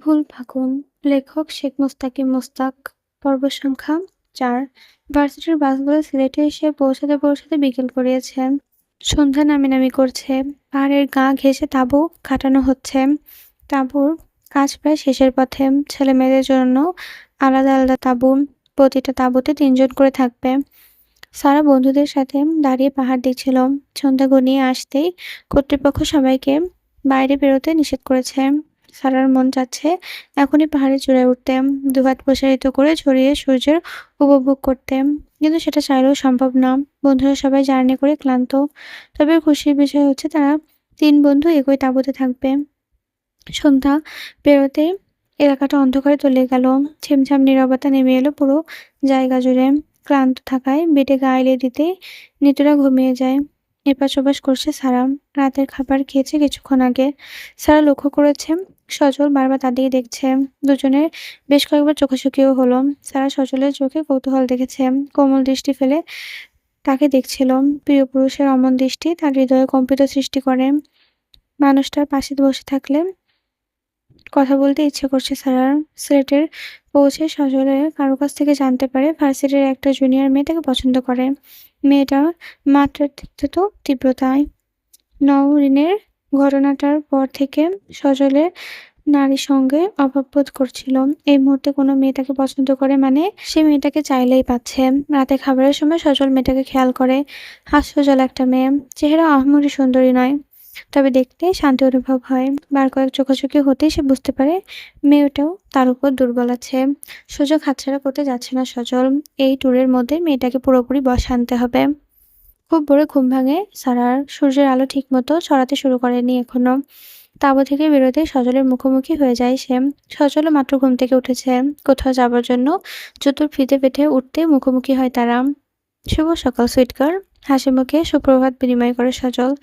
ভুল ভাঙুন। লেখক শেখ মুস্তাকিম মুস্তাক। পর্ব সংখ্যা ৪। ভার্সিটির বাসগুলো সিলেটে এসে পৌঁছাতে বিকেল গড়িয়েছে। সন্ধ্যা নামি করছে। পাহাড়ের গা ঘেঁষে তাঁবু খাটানো হচ্ছে। তাঁবুর কাজ প্রায় শেষের পথে। ছেলেমেয়েদের জন্য আলাদা তাঁবু। প্রতিটা তাঁবুতে ৩ জন করে থাকবে। সারা বন্ধুদের সাথে দাঁড়িয়ে পাহাড় দেখছিল। সন্ধ্যা ঘনিয়ে আসতেই কর্তৃপক্ষ সবাইকে বাইরে বেরোতে নিষেধ করেছে। সারার মন চাচ্ছে এখনই পাহাড়ের চূড়ায় উঠতে, দুহাত প্রসারিত করে ছড়িয়ে সূর্যের উপভোগ করতে, কিন্তু সেটা চাইলেও সম্ভব না। বন্ধুরা সবাই জার্নি করে ক্লান্ত। তবে খুশির বিষয় হচ্ছে তারা ৩ বন্ধু একই তাঁবুতে থাকবে। সন্ধ্যা পেরোতে এলাকাটা অন্ধকারে তলিয়ে গেল। ছিমছাম নীরবতা নেমে এলো পুরো জায়গা জুড়ে। ক্লান্ত থাকায় বেডে গা এলিয়ে দিতেই নিতুরা ঘুমিয়ে যায়। এপাশ-ওপাশ করছে সারা। রাতের খাবার খেয়েছে কিছুক্ষণ আগে। সারা লক্ষ্য করেছে সজল বারবার তার দিকে দেখছে। দুজনের বেশ কয়েকবার চোখাচোখিও হলো। সারা সজলের চোখে কৌতূহল দেখেছে। কোমল দৃষ্টি ফেলে তাকে দেখছিল। প্রিয় পুরুষের অমন দৃষ্টি তার হৃদয়ে কম্পিত সৃষ্টি করে। মানুষটার পাশে বসে থাকলে কথা বলতে ইচ্ছে করছে সারার। সিলেটের পৌঁছে সজলের কারো কাছ থেকে জানতে পারে ভার্সিটির একটা জুনিয়র মেয়ে তাকে পছন্দ করে। মেয়েটার মাত্রাতিরিক্ত তীব্রতায়। নওরিনের ঘটনাটার পর থেকে সজলের নারীর সঙ্গে অভাববোধ করছিল। এই মুহূর্তে কোনো মেয়ে তাকে পছন্দ করে মানে সে মেয়েটাকে চাইলেই পাচ্ছে। রাতে খাবারের সময় সজল মেয়েটাকে খেয়াল করে। হাস্যজ্জ্বল একটা মেয়ে। চেহারা আহামরি সুন্দরী নয়, তবে দেখতে শান্তি অনুভব হয়। বার কয়েক চোখাচোখি হতেই সে বুঝতে পারে মেয়েটাও তার উপর দুর্বল আছে। সুযোগ হাতছাড়া করতে যাচ্ছে না সজল। এই ট্যুরের মধ্যে মেয়েটাকে পুরোপুরি বশে আনতে হবে। খুব ভোরে ঘুম ভাঙে সারার। সূর্যের আলো ঠিকমতো ছড়াতে শুরু করেনি এখনো। তাঁবু থেকে বেরোতেই সজলের মুখোমুখি হয়ে যায় সে। সজলও মাত্র ঘুম থেকে উঠেছে। কোথাও যাবার জন্য জুতোর ফিতে পেতে উঠতে মুখোমুখি হয় তারা। শুভ সকাল সুইটগার্ল। হাসিমুখে সুপ্রভাত বিনিময় করে সজল।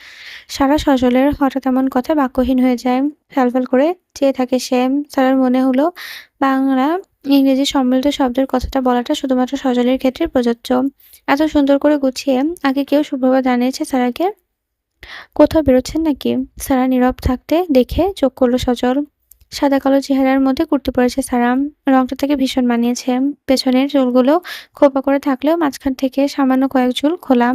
সারা সজলের হঠাৎ এমন কথায় বাক্যহীন হয়ে যায়। ফ্যালফ্যাল করে চেয়ে থাকে সে। সারার মনে হলো বাংলা ইংরেজি সম্মিলিত শব্দের কথাটা বলাটা শুধুমাত্র সজলের ক্ষেত্রে প্রযোজ্য। এত সুন্দর করে গুছিয়ে আগে কেউ সুপ্রভাত জানিয়েছে সারাকে? কোথাও বেরোচ্ছেন নাকি? সারা নীরব থাকতে দেখে চোখ করল সজল। সাদা কালো চেহারার মধ্যে কুর্তি পরেছে সারা। রংটা তাকে ভীষণ মানিয়েছে। পেছনের চুলগুলো খোঁপা করে থাকলেও মাঝখান থেকে সামান্য কয়েক চুল খোলা।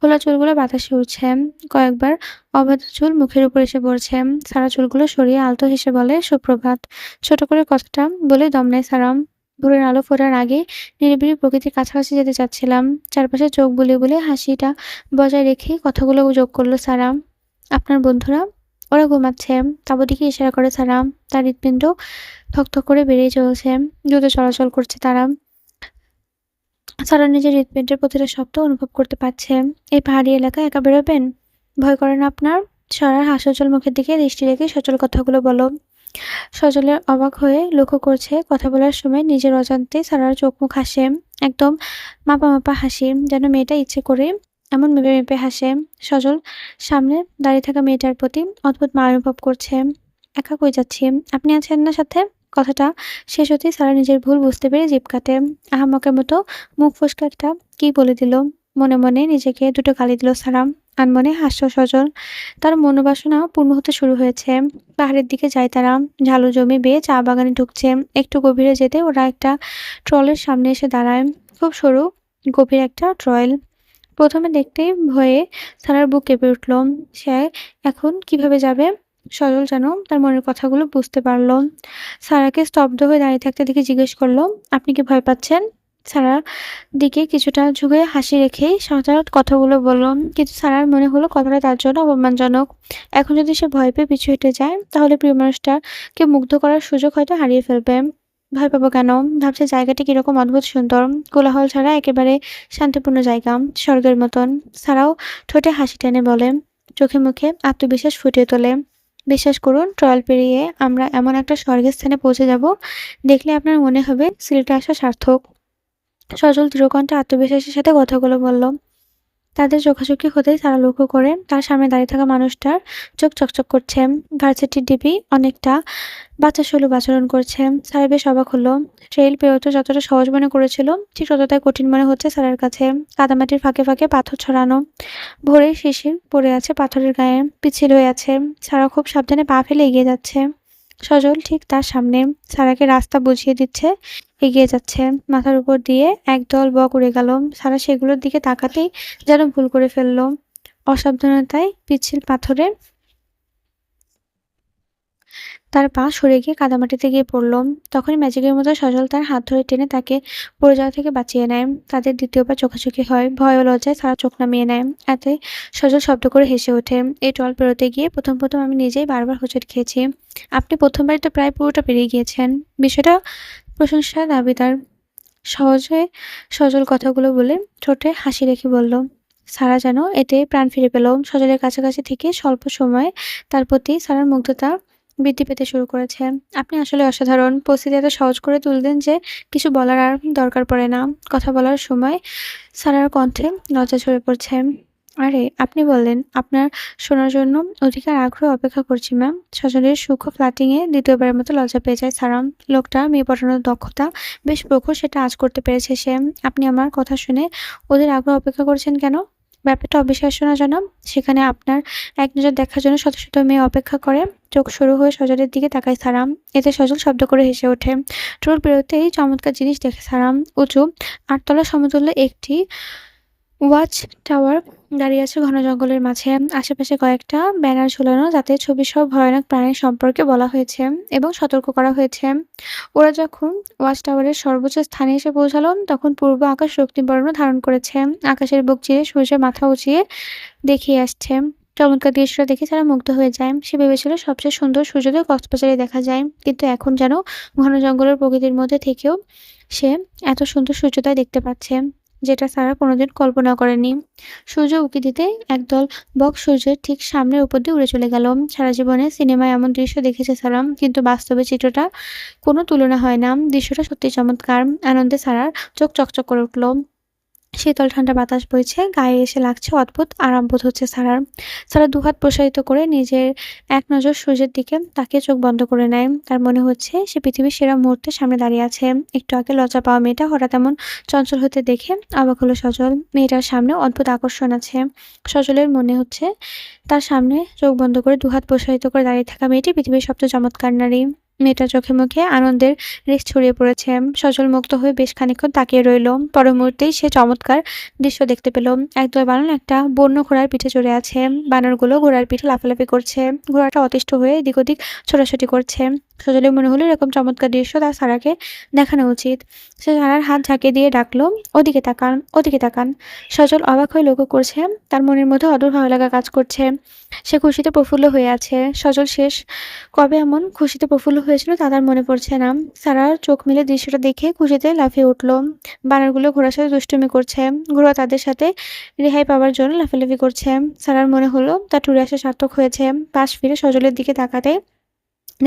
খোলা চুলগুলো বাতাসে উড়ছে। কয়েকবার অবাধ্য চুল মুখের উপর এসে পড়ছে। সারা চুলগুলো সরিয়ে আলতো হেসে বলে, সুপ্রভাত। ছোট করে কথাটা বলে দম নেয় সারা। ভোরের আলো ফোটার আগে নিরিবিলি প্রকৃতির কাছাকাছি যেতে চাচ্ছিলাম। চারপাশে চোখ বুলিয়ে হাসিটা বজায় রেখেই কথাগুলো যোগ করলো সারা। আপনার বন্ধুরা? ওরা ঘুমাচ্ছে। তাঁবুর দিকে ইশারা করে সারা। তার হৃৎপিণ্ড থকথক করে বেড়েই চলছে। দ্রুত চলাচল করছে তারা। সারা নিজের হৃৎপিণ্ডের প্রতিটা শব্দ অনুভব করতে পারছে। এই পাহাড়ি এলাকায় একা বেরোবেন? ভয় করে না আপনার? সারার হাস্যোজ্জ্বল মুখের দিকে দৃষ্টি রেখে সজল কথাগুলো বলো। সজলের অবাক হয়ে লক্ষ্য করছে কথা বলার সময় নিজের অজান্তেই সারার চোখ মুখ হাসে। একদম মাপা হাসি, যেন মেয়েটা ইচ্ছে করে এমন মেপে হাসে। সজল সামনে দাঁড়িয়ে থাকা মেয়েটার প্রতি অদ্ভুত মায়া অনুভব করছে। একা কই যাচ্ছি? আপনি আছেন না সাথে? কথাটা শেষ হতেই সারা নিজের ভুল বুঝতে পেরে জিভ কাটে। আহাম্মকের মতো মুখ ফসকে একটা কি বলে দিল। মনে নিজেকে দুটো গালি দিল সারা। আনমনে হাসল সজল। তার মনোবাসনা পূর্ণ হতে শুরু হয়েছে। পাহাড়ের দিকে যায় তারা। ঝালু জমি বেয়ে চা বাগানে ঢুকছে। একটু গভীরে যেতে ওরা একটা ট্রলের সামনে এসে দাঁড়ায়। খুব সরু গভীর একটা ট্রয়েল। প্রথমে দেখতেই ভয়ে সারার বুক কেঁপে উঠল। সে এখন কিভাবে যাবে? সজল যেন তার মনের কথাগুলো বুঝতে পারল। সারাকে স্তব্ধ হয়ে দাঁড়িয়ে থাকতে দেখে জিজ্ঞেস করল, আপনি কি ভয় পাচ্ছেন? সারার দিকে কিছুটা ঝুঁকে হাসি রেখেই হঠাৎ কথাগুলো বলল। কিন্তু সারার মনে হলো কথাটা তার জন্য অপমানজনক। এখন যদি সে ভয় পেয়ে পিছু হেঁটে যায়, তাহলে প্রিয় মানুষটাকে মুগ্ধ করার সুযোগ হয়তো হারিয়ে ফেলবে। ভয় পাবো কেন? ভাবছে জায়গাটি কিরকম অদ্ভুত সুন্দর। কোলাহল ছাড়া একেবারে শান্তিপূর্ণ জায়গা, স্বর্গের মতন। সারাও ঠোঁটে হাসি টেনে বলে, চোখে মুখে আত্মবিশ্বাস ফুটিয়ে তোলে। বিশ্বাস করুন, ট্রয়াল পেরিয়ে আমরা এমন একটা স্বর্গের স্থানে পৌঁছে যাব, দেখলে আপনার মনে হবে সিলেটে আসা সার্থক। সজল দৃঢ়কণ্ঠে আত্মবিশ্বাসের সাথে কথাগুলো বলল। তাদের চোখাচোখি হতেই তারা লক্ষ্য করে তার সামনে দাঁড়িয়ে থাকা মানুষটার চোখ চকচক করছে। ভার্সিটির ডিবি অনেকটা বাচ্চা সুলভ আচরণ করছে। সারা বেশ অবাক হলো। ট্রেইল পেরোতে যতটা সহজ মনে করেছিল, ঠিক ততটাই কঠিন মনে হচ্ছে সারার কাছে। কাদামাটির ফাঁকে পাথর ছড়ানো। ভোরের শিশির পড়ে আছে পাথরের গায়ে, পিচ্ছিল হয়ে আছে। সারা খুব সাবধানে পা ফেলে এগিয়ে যাচ্ছে। সজল ঠিক তার সামনে। সারাকে রাস্তা বুঝিয়ে দিচ্ছে, এগিয়ে যাচ্ছে। মাথার উপর দিয়ে একদল বক উড়ে গেল। সারা সেগুলোর দিকে তাকাতেই যেন ভুল করে ফেলল। অসাবধানতায় পিচ্ছিল পাথরে তার পা সরে গিয়ে কাদামাটিতে গিয়ে পড়ল। তখনই ম্যাজিকের মতো সজল তার হাত ধরে টেনে তাকে পড়ে যাওয়া থেকে বাঁচিয়ে নেয়। তাদের দ্বিতীয়বার চোখাচোখি হয়। ভয় ও লজ্জায় সারা চোখ নামিয়ে নেয়। এতে সজল শব্দ করে হেসে ওঠে। এই টল পেরোতে গিয়ে প্রথম আমি নিজেই বারবার হোঁচট খেয়েছি। আপনি প্রথমবারই তো প্রায় পুরোটা পেরিয়ে গিয়েছেন। বিষয়টা প্রশংসার দাবিদার। সহজে সজল কথাগুলো বলে ঠোঁটে হাসি রেখে বলল। সারা যেন এতে প্রাণ ফিরে পেল। সজলের কাছাকাছি থেকে স্বল্প সময়ে তার প্রতি সারার মুগ্ধতা বৃদ্ধি পেতে শুরু করেছে। আপনি আসলে অসাধারণ। পরিস্থিতি এত সহজ করে তুললেন যে কিছু বলার আর দরকার পড়ে না। কথা বলার সময় সারার কণ্ঠে লজ্জা ঝরে পড়ছে। আরে আপনি বললেন, আপনার শোনার জন্য অধিকার আগ্রহে অপেক্ষা করছি ম্যাম। সজলের সূক্ষ্ম ফ্লার্টিংয়ে দ্বিতীয়বারের মতো লজ্জা পেয়ে যায় সারা। লোকটা মেয়ে পটানোর দক্ষতা বেশ প্রখর, সেটা আঁচ করতে পেরেছে সে। আপনি আমার কথা শুনে ওদের আগ্রহ অপেক্ষা করছেন কেন? ব্যাপারটা অবিশ্বাস্য না জনাব? সেখানে আপনার এক নজর দেখার জন্য শত শত মেয়ে অপেক্ষা করে। চোখ সরু হয়ে সজলের দিকে তাকায় সারা। এতে সজল শব্দ করে হেসে ওঠে। ট্রোল পেরোতেই চমৎকার জিনিস দেখে সারা। উঁচু ৮ তলা সমতুল্য একটি ওয়াচ টাওয়ার দাঁড়িয়ে আছে ঘন জঙ্গলের মাঝে। আশেপাশে কয়েকটা ব্যানার ঝুলানো, যাতে ছবিসহ ভয়ানক প্রাণীর সম্পর্কে বলা হয়েছে এবং সতর্ক করা হয়েছে। ওরা যখন ওয়াচ টাওয়ারের সর্বোচ্চ স্থানে এসে পৌঁছালো, তখন পূর্ব আকাশ রক্তিবর্ণ ধারণ করেছে। আকাশের বুক চিরে সূর্যের মাথা উঁচিয়ে দেখিয়ে আসছে। চমৎকার দৃশ্যটা দেখে তারা মুগ্ধ হয়ে যায়। সে ভেবেছিল সবচেয়ে সুন্দর সূর্যোদয় কক্সবাজারে দেখা যায়। কিন্তু এখন যেন ঘন জঙ্গলের প্রকৃতির মধ্যে থেকেও সে এত সুন্দর সূর্যোদয় দেখতে পাচ্ছে, যেটা সারা কোনোদিন কল্পনা করেনি। সূর্য উঁকি দিতেই একদল বক সূর্যের ঠিক সামনের উপর দিয়ে উড়ে চলে গেল। সারা জীবনে সিনেমায় এমন দৃশ্য দেখেছে সারা, কিন্তু বাস্তবে চিত্রটা কোনো তুলনা হয় না। দৃশ্যটা সত্যিই চমৎকার। আনন্দে সারার চোখ চকচক করে উঠল। শীতল ঠান্ডা বাতাস বইছে, গায়ে এসে লাগছে অদ্ভুত আরাম বোধ হচ্ছে সারার। সারা দুহাত প্রসারিত করে নিজের এক নজর সূর্যের দিকে তাকিয়ে চোখ বন্ধ করে নেয়। তার মনে হচ্ছে সে পৃথিবীর সেরা মুহূর্তের সামনে দাঁড়িয়ে আছে। একটু আগে লজ্জা পাওয়া মেয়েটা হঠাৎ এমন চঞ্চল হতে দেখে অবাক হলো সজল। মেয়েটার সামনে অদ্ভুত আকর্ষণ আছে। সজলের মনে হচ্ছে তার সামনে চোখ বন্ধ করে দুহাত প্রসারিত করে দাঁড়িয়ে থাকা মেয়েটি পৃথিবীর সবচেয়ে চমৎকার নারী। মেয়েটার চোখে মুখে আনন্দের রেশ ছড়িয়ে পড়েছে। সজল মুগ্ধ হয়ে বেশ খানিকক্ষণ তাকিয়ে রইল। পর মুহূর্তেই সে চমৎকার দৃশ্য দেখতে পেল। একদল বানর একটা বন্য ঘোড়ার পিঠে চড়ে আছে। বানরগুলো ঘোড়ার পিঠে লাফালাফি করছে। ঘোড়াটা অতিষ্ঠ হয়ে এদিক ওদিক ছোটাছুটি করছে। সজলের মনে হলো এরকম চমৎকার দৃশ্য তার সারাকে দেখানো উচিত। সে সারার হাত ঝাঁকিয়ে দিয়ে ডাকলো, ওদিকে তাকান, ওদিকে তাকান। সজল অবাক হয়ে লক্ষ্য করছে তার মনের মধ্যে অদূর ভালো লাগা কাজ করছে। সে খুশিতে প্রফুল্ল হয়ে আছে। সজল শেষ কবে এমন খুশিতে প্রফুল্ল হয়েছিল তা তার মনে পড়ছে না। সারা চোখ মেলে দৃশ্যটা দেখে খুশিতে লাফিয়ে উঠল। বানরগুলো ঘোড়ার সাথে দুষ্টুমি করছে। ঘোড়া তাদের সাথে রেহাই পাওয়ার জন্য লাফালাফি করছে। সারার মনে হলো তার ট্যুরে আসা সার্থক হয়েছে। পাশ ফিরে সজলের দিকে তাকাতে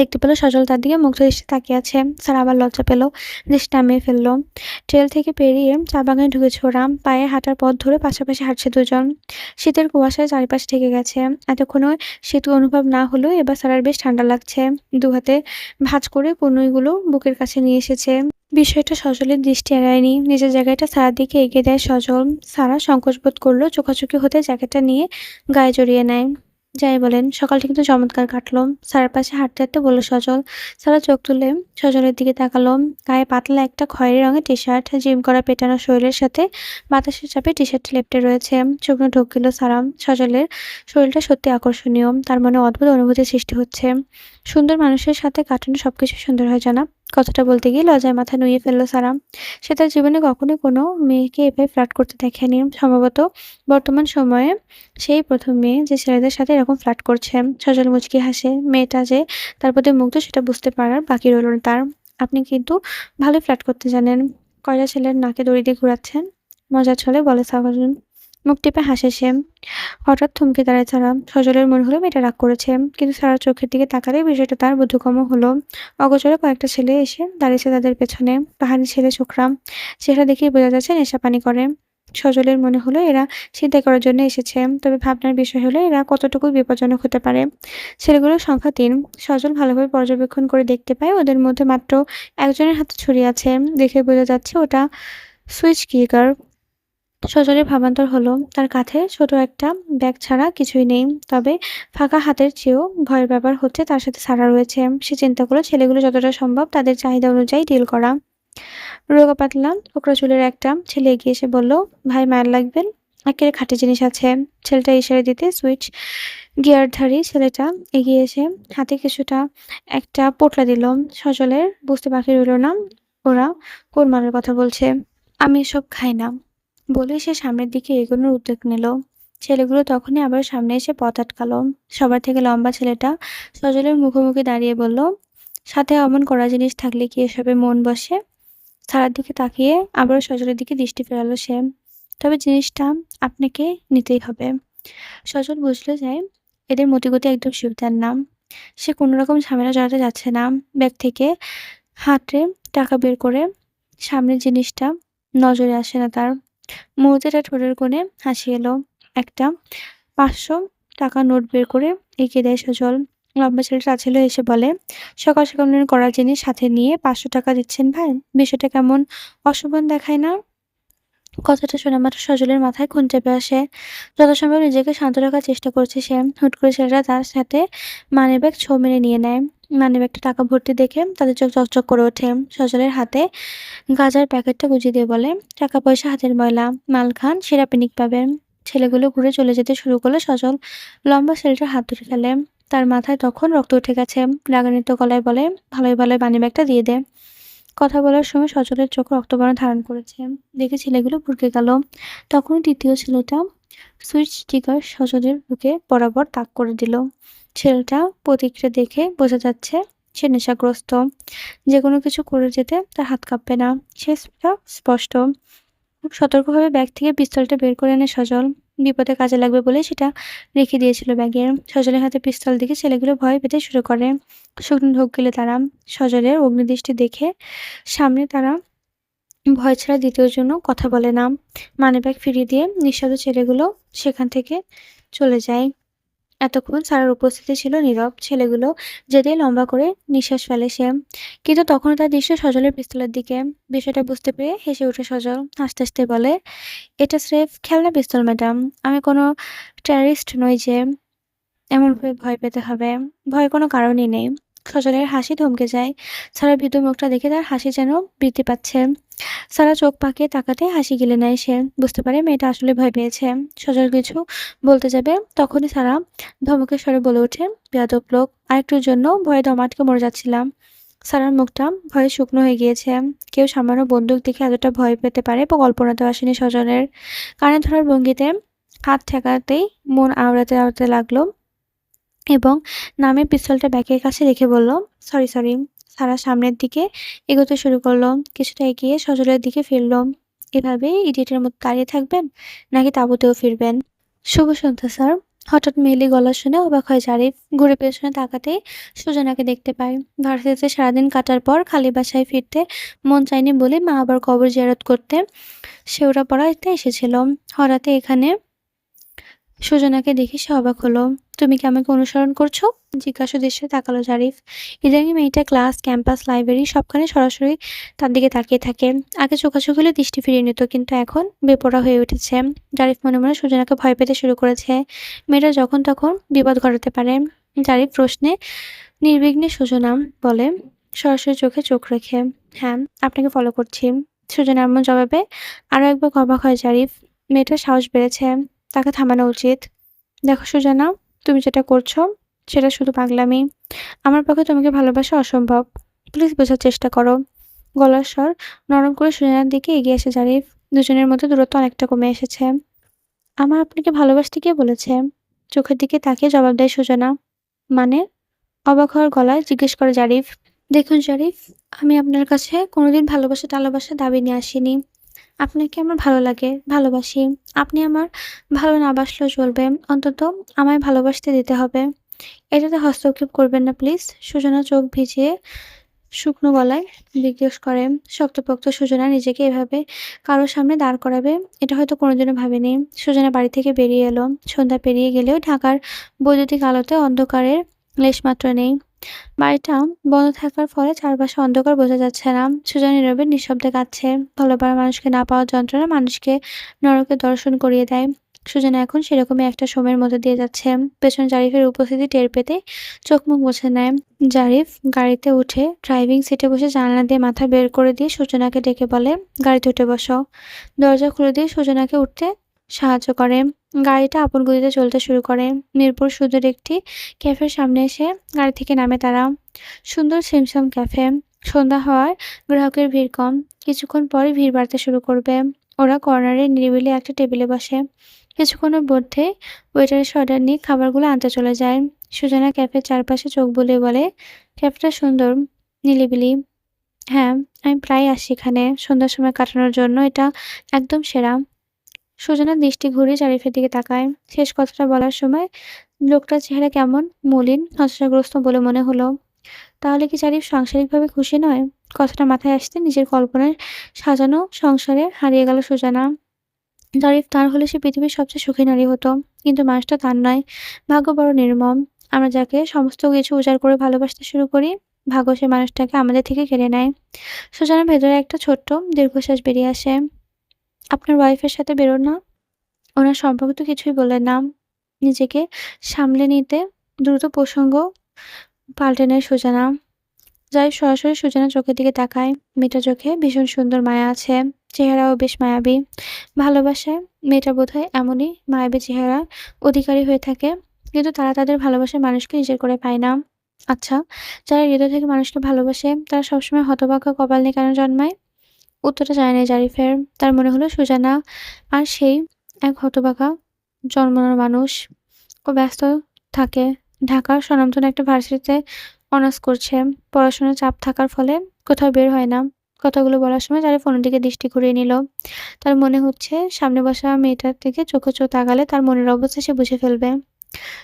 দেখতে পেল সজল তার দিকে মুগ্ধ দৃষ্টিতে তাকিয়ে আছে। সারা আবার লজ্জা পেল, দৃষ্টি নামিয়ে ফেলল। ট্রেল থেকে পেরিয়ে চা বাগানে ঢুকেছে ওরা। পায়ে হাঁটার পথ ধরে পাশাপাশি হাঁটছে দুজন। শীতের কুয়াশায় চারিপাশ ঢেকে গেছে। এতক্ষণে শীত অনুভব না হলেও এবার সারার বেশ ঠান্ডা লাগছে। দু হাতে ভাঁজ করে কনুইগুলো বুকের কাছে নিয়ে এসেছে। বিষয়টা সজলের দৃষ্টি এড়ায়নি। নিজের জায়গাটা সারার দিকে এগিয়ে দেয় সজল। সারা সংকোচ বোধ করলো। চোখাচোখি হতে জ্যাকেটটা নিয়ে গায়ে জড়িয়ে নেয়। যাই বলেন, সকালটা কিন্তু চমৎকার কাটলো। সারার পাশে হাঁটতে হাঁটতে বলল সজল। সারা চোখ তুলে সজলের দিকে তাকালো। গায়ে পাতলা একটা খয়েরি রঙের টি-শার্ট, জিম করা পেটানো শরীরের সাথে বাতাসের চাপে টি-শার্টটি লেপ্টে রয়েছে। শুকনো ঢোক গেল সারা। সজলের শরীরটা সত্যি আকর্ষণীয়। তার মনে অদ্ভুত অনুভূতির সৃষ্টি হচ্ছে। সুন্দর মানুষের সাথে কাটানো সবকিছু সুন্দর হয় জানাব। কথাটা বলতে গিয়ে লজ্জায় মাথা নুইয়ে ফেলল সারা। সে তার জীবনে কখনোই কোনো মেয়েকে এভাবে ফ্লার্ট করতে দেখেনি। সম্ভবত বর্তমান সময়ে সেই প্রথম মেয়ে যে ছেলেদের সাথে এরকম ফ্লার্ট করছে। সজল মুচকি হাসে। মেয়েটা যে তার প্রতি মুগ্ধ সেটা বুঝতে পারার বাকি রইল না তার। আপনি কিন্তু ভালোই ফ্লার্ট করতে জানেন। কয়টা ছেলের নাকে দড়ি দিয়ে ঘুরাচ্ছেন? মজার ছলে বলে সাজল। মুখ টিপে হাসে সে। হঠাৎ থমকে দাঁড়ায় সারা। সজলের মনে হলো মেয়েটা রাগ করেছে। কিন্তু সারার চোখের দিকে তাকালেই বিষয়টা তার বোধগম্য হলো। অগোচরে কয়েকটা ছেলে এসে দাঁড়িয়েছে তাদের পেছনে। পাহাড়ি ছেলে ছোকরা। চেহারা দেখেই বোঝা যাচ্ছে নেশা পানি করে। সজলের মনে হলো এরা ছিনতাই করার জন্য এসেছে। তবে ভাবনার বিষয় হলো এরা কতটুকু বিপজ্জনক হতে পারে। ছেলেগুলোর সংখ্যা ৩। সজল ভালোভাবে পর্যবেক্ষণ করে দেখতে পায় ওদের মধ্যে মাত্র একজনের হাতে ছুরি আছে। দেখে বোঝা যাচ্ছে ওটা সুইচ কিকার। সজলের ভাবান্তর হলো তার কাঁধে ছোট একটা ব্যাগ ছাড়া কিছুই নেই। তবে ফাঁকা হাতের চেয়েও ভয়ের ব্যাপার হচ্ছে তার সাথে সারা রয়েছে। সে চিন্তা করলো ছেলেগুলো যতটা সম্ভব তাদের চাহিদা অনুযায়ী ডিল করা। রোগা পাতলা কোঁকড়া চুলের একটা ছেলে এগিয়ে এসে বলল, "ভাই মায়ার লাগবেন? একেবারে খাঁটি জিনিস আছে।" ছেলেটা ইশারা দিতে সুইচ গিয়ারধারী ছেলেটা এগিয়ে এসে হাতে কিছুটা একটা পোঁটলা দিল। সজলের বুঝতে বাকি রইল না ওরা কোন মালের কথা বলছে। "আমি এসব খাই না" বলেই সে সামনের দিকে এগোনোর উদ্যোগ নিল। ছেলেগুলো তখনই আবার সামনে এসে পথ আটকালো। সবার থেকে লম্বা ছেলেটা সজলের মুখোমুখি দাঁড়িয়ে বলল, "সাথে অমন কড়া জিনিস থাকলে কি এসবে মন বসে?" সারার দিকে তাকিয়ে আবারও সজলের দিকে দৃষ্টি ফেরালো সে। "তবে জিনিসটা আপনাকে নিতেই হবে।" সজল বুঝল যে এদের মতিগতি একদম শিবদার না। সে কোনোরকম ঝামেলা জড়াতে যাচ্ছে না। ব্যাগ থেকে হাতে টাকা বের করে সামনের জিনিসটা নজরে আসে না তার। মুহূর্তে তার ঠোঁটের কোণে হাসি এলো। একটা ৳৫০০ নোট বের করে এগিয়ে দেয় সজল। লম্বা ছেলেটা তাচ্ছিল্য হেসে বলে, "সকাল সকাল কড়া জিনিস সাথে নিয়ে ৳৫০০ দিচ্ছেন ভাই? বিষয়টা কেমন অশোভন দেখায় না?" কথাটা শোনা মাত্র সজলের মাথায় খুন চেপে আসে। যথাসম্ভব নিজেকে শান্ত রাখার চেষ্টা করছে সে। হুট করে ছেলেটা তার সাথে মানিব্যাগ ছোঁ মেরে নিয়ে নেয়। মানিব্যাগটা টাকা ভর্তি দেখে তাদের চোখ চকচক করে ওঠে। সজলের হাতে গাঁজার প্যাকেটটা গুঁজে দিয়ে বলে, "টাকা পয়সা হাতের ময়লা, মাল খান সেরা পিনিক পাবেন।" ছেলেগুলো ঘুরে চলে যেতে শুরু করলে সজল লম্বা ছেলেটার হাত ধরে ফেলে। তার মাথায় তখন রক্ত উঠে গেছে। রাগান্বিত গলায় বলে, "ভালোই ভালোই মানিব্যাগটা দিয়ে দে।" কথা বলার সময় সজলের চোখ রক্তবর্ণ ধারণ করেছে। দেখে ছেলেগুলো ভড়কে গেল। তখনই তৃতীয় ছেলেটা সুইচ ট্রিগার সজলের বুকে বরাবর তাক করে দিল। ছেলেটা প্রতিক্রিয়া দেখে বোঝা যাচ্ছে সে নেশাগ্রস্ত। যেকোনো কিছু করে যেতে তার হাত কাঁপবে না। সেটা স্পষ্ট। খুব সতর্কভাবে ব্যাগ থেকে পিস্তলটা বের করে এনে সজল। বিপদে কাজে লাগবে বলেই সেটা রেখে দিয়েছিল ব্যাগে। সজলের হাতে পিস্তল দেখে ছেলেগুলো ভয় পেতে শুরু করে। শুকনো ঢোক গেলে তারা। সজলের অগ্নিদৃষ্টি দেখে সামনে তারা ভয় ছাড়া দ্বিতীয় জন্য কথা বলে না। মানিব্যাগ ফিরিয়ে দিয়ে নিঃশব্দ ছেলেগুলো সেখান থেকে চলে যায়। এতক্ষণ সারার উপস্থিতি ছিল নীরব। ছেলেগুলো যেতেই লম্বা করে নিঃশ্বাস ফেলে সে। কিন্তু তখনও তার দৃষ্টি সজলের পিস্তলের দিকে। বিষয়টা বুঝতে পেরে হেসে ওঠে সজল। হাসতে হাসতে বলে, "এটা স্রেফ খেলনা পিস্তল ম্যাডাম। আমি কোনো টেররিস্ট নই যে এমনভাবে ভয় পেতে হবে। ভয়ের কোনো কারণই নেই।" সজলের হাসি থমকে যায়। সারার ভীতু মুখটা দেখে তার হাসি যেন বৃদ্ধি পাচ্ছে। সারা চোখ পাকিয়ে তাকাতে হাসি গিলে নেয় সে। বুঝতে পারে মেয়েটা আসলে ভয় পেয়েছে। সজল কিছু বলতে যাবে তখনই সারা ধমকের স্বরে বলে ওঠে, "বেয়াদব লোক! আরেকটুর জন্য ভয়ে দম আটকে মরে যাচ্ছিলাম।" সারার মুখটা ভয়ে শুকনো হয়ে গিয়েছে। কেউ সামান্য বন্দুক দেখে এতটা ভয় পেতে পারে বা কল্পনাতেও আসেনি সজলের। কানে ধরার ভঙ্গিতে হাত ঠেকাতেই মন আওড়াতে আওড়াতে লাগলো এবং নামে পিস্তলটা ব্যাগের কাছে রেখে বলল, "সরি, সরি।" সারা সামনের দিকে এগোতে শুরু করলো। কিছুটা এগিয়ে সজলের দিকে ফিরল। "এভাবেই ইডিয়েটের মতো দাঁড়িয়ে থাকবেন? নাকি তাঁবুতেও ফিরবেন?" "শুভ সন্ধ্যা স্যার।" হঠাৎ মেয়েলি গলা শুনে অবাক হয় জারিফ। ঘুরে পেছনে তাকাতেই সুজনাকে দেখতে পায়। ভার্সিটিতে সারাদিন কাটার পর খালি বাসায় ফিরতে মন চায়নি বলে মা আবার কবর জিয়ারত করতে শেওড়া পড়াতে এসেছিল। হঠাৎ এখানে সুজনাকে দেখে সে অবাক হলো। "তুমি কি আমাকে অনুসরণ করছো?" জিজ্ঞাসা দৃষ্টিতে তাকালো জারিফ। ইদানিং মেয়েটা ক্লাস, ক্যাম্পাস, লাইব্রেরি সবখানে সরাসরি তার দিকে তাকিয়ে থাকে। আগে চোখাচোখি হলে দৃষ্টি ফিরিয়ে নিত, কিন্তু এখন বেপরোয়া হয়ে উঠেছে। জারিফ মনে মনে সুজনাকে ভয় পেতে শুরু করেছে। মেয়েটা যখন তখন বিপদ ঘটাতে পারে। জারিফ প্রশ্নে নির্বিঘ্নে সুজনা বলে, সরাসরি চোখে চোখ রেখে, "হ্যাঁ, আপনাকে ফলো করছি।" সুজনা এমন জবাবে আরও একবার অবাক হয় জারিফ। মেয়েটার সাহস বেড়েছে। তাকে থামানো উচিত। "দেখো সুজানা, তুমি যেটা করছো সেটা শুধু পাগলামি। আমার পক্ষে তোমাকে ভালোবাসা অসম্ভব। প্লিজ বোঝার চেষ্টা করো।" গলার স্বর নরম করে সুজানার দিকে এগিয়ে আসে জারিফ। দুজনের মধ্যে দূরত্ব অনেকটা কমে এসেছে। "আমার আপনাকে ভালোবাসতে কে বলেছে?" চোখের দিকে তাকিয়ে জবাব দেয় সুজানা। "মানে?" অবাক হওয়ার গলায় জিজ্ঞেস করে জারিফ। "দেখুন জারিফ, আমি আপনার কাছে কোনোদিন ভালোবাসা দাবি নিয়ে আসিনি। আপনাকে আমার ভালো লাগে, ভালোবাসি। আপনি আমার ভালো না বাসলেও চলবে। অন্তত আমায় ভালোবাসতে দিতে হবে। এটাতে হস্তক্ষেপ করবেন না প্লিজ।" সুজনা চোখ ভিজিয়ে শুকনো গলায় জিজ্ঞেস করে। শক্তপোক্ত সুজনা নিজেকে এভাবে কারো সামনে দাঁড় করাবে এটা হয়তো কোনোদিনও ভাবেনি। সুজনা বাড়ি থেকে বেরিয়ে এলো। সন্ধ্যা পেরিয়ে গেলেও ঢাকার বৈদ্যুতিক আলোতে অন্ধকারের লেশমাত্র নেই। বাড়িটা বন্ধ থাকার ফলে চারপাশে অন্ধকার বোঝা যাচ্ছে না। সুজন নীরবে নিঃশব্দে কাঁদছে। ভালোবাসা মানুষকে না পাওয়ার যন্ত্রণা মানুষকে নরকের দর্শন করিয়ে দেয়। সুজনা এখন সেরকমই একটা সময়ের মধ্যে দিয়ে যাচ্ছে। পেছনে জারিফের উপস্থিতি টের পেতে চোখ মুখ মুছে নেয়। জারিফ গাড়িতে উঠে ড্রাইভিং সিটে বসে জানালা দিয়ে মাথা বের করে দিয়ে সূচনাকে ডেকে বলে, "গাড়িতে উঠে বসো।" দরজা খুলে দিয়ে সূচনাকে উঠতে সাহায্য করে। গাড়িটা আপন গতিতে চলতে শুরু করে। মিরপুর সদর একটি ক্যাফের সামনে এসে গাড়ি থেকে নামে তারা। সুন্দর ছিমছাম ক্যাফে। সন্ধ্যা হওয়ায় গ্রাহকের ভিড় কম। কিছুক্ষণ পরে ভিড় বাড়তে শুরু করবে। ওরা কর্নারে নিরিবিলি একটা টেবিলে বসে। কিছুক্ষণের মধ্যেই ওয়েটার এসে অর্ডার নিয়ে খাবারগুলো আনতে চলে যায়। সুজানা ক্যাফের চারপাশে চোখ বুলিয়ে বলে, "ক্যাফেটা সুন্দর, নিরিবিলি। হ্যাঁ, আমি প্রায়ই আসি এখানে সন্ধ্যার সময় কাটানোর জন্য। এটা একদম সেরা।" সুজানা দৃষ্টি ঘুরিয়ে জারিফের দিকে তাকায়। শেষ কথাটা বলার সময় লোকটার চেহারা কেমন মলিন, হতাশাগ্রস্ত বলে মনে হলো। তাহলে কি জারিফ সাংসারিকভাবে খুশি নয়? কথাটা মাথায় আসতে নিজের কল্পনায় সাজানো সংসারে হারিয়ে গেল সুজানা। জারিফ তার হলে সে পৃথিবীর সবচেয়ে সুখী নারী হতো। কিন্তু মানুষটা তার নয়। ভাগ্য বড় নির্মম। আমরা যাকে সমস্ত কিছু উজাড় করে ভালোবাসতে শুরু করি, ভাগ্য সে মানুষটাকে আমাদের থেকে কেড়ে নেয়। সুজানার ভেতরে একটা ছোট্ট দীর্ঘশ্বাস বেরিয়ে আসে। "আপনার ওয়াইফের সাথে বেরোন না?" ওনার সম্পর্কে তো কিছুই বললেন না। নিজেকে সামলে নিতে দ্রুত প্রসঙ্গ পাল্টে নেয় সুজানা। জারিফ সরাসরি সুজানার চোখের দিকে তাকায়। মেয়েটার চোখে ভীষণ সুন্দর মায়া আছে। চেহারাও বেশ মায়াবী। ভালোবাসায় মেয়েটা বোধহয় এমনই মায়াবী চেহারার অধিকারী হয়ে থাকে। কিন্তু তারা তাদের ভালোবাসার মানুষকে নিজের করে পায় না। আচ্ছা, যারা হৃদয় থেকে মানুষকে ভালোবাসে, তারা সবসময় হতভাগ্য কপাল নিয়ে কেন জন্মায়? উত্তরটা জানে না জারিফের। তার মনে হলো সুজানা আর সেই এক হতভাগা জন্মানো মানুষ। ও ব্যস্ত থাকে। ঢাকার স্বনামধন্য একটা ভার্সিটিতে অনার্স করছে। পড়াশোনার চাপ থাকার ফলে কোথাও বের হয় না। কথাগুলো বলার সময় জারিফ অন্যদিকে দৃষ্টি ঘুরিয়ে নিল। তার মনে হচ্ছে সামনে বসা মেয়েটার দিকে চোখে চোখ তাকালে তার মনের অবস্থা সে বুঝে ফেলবে।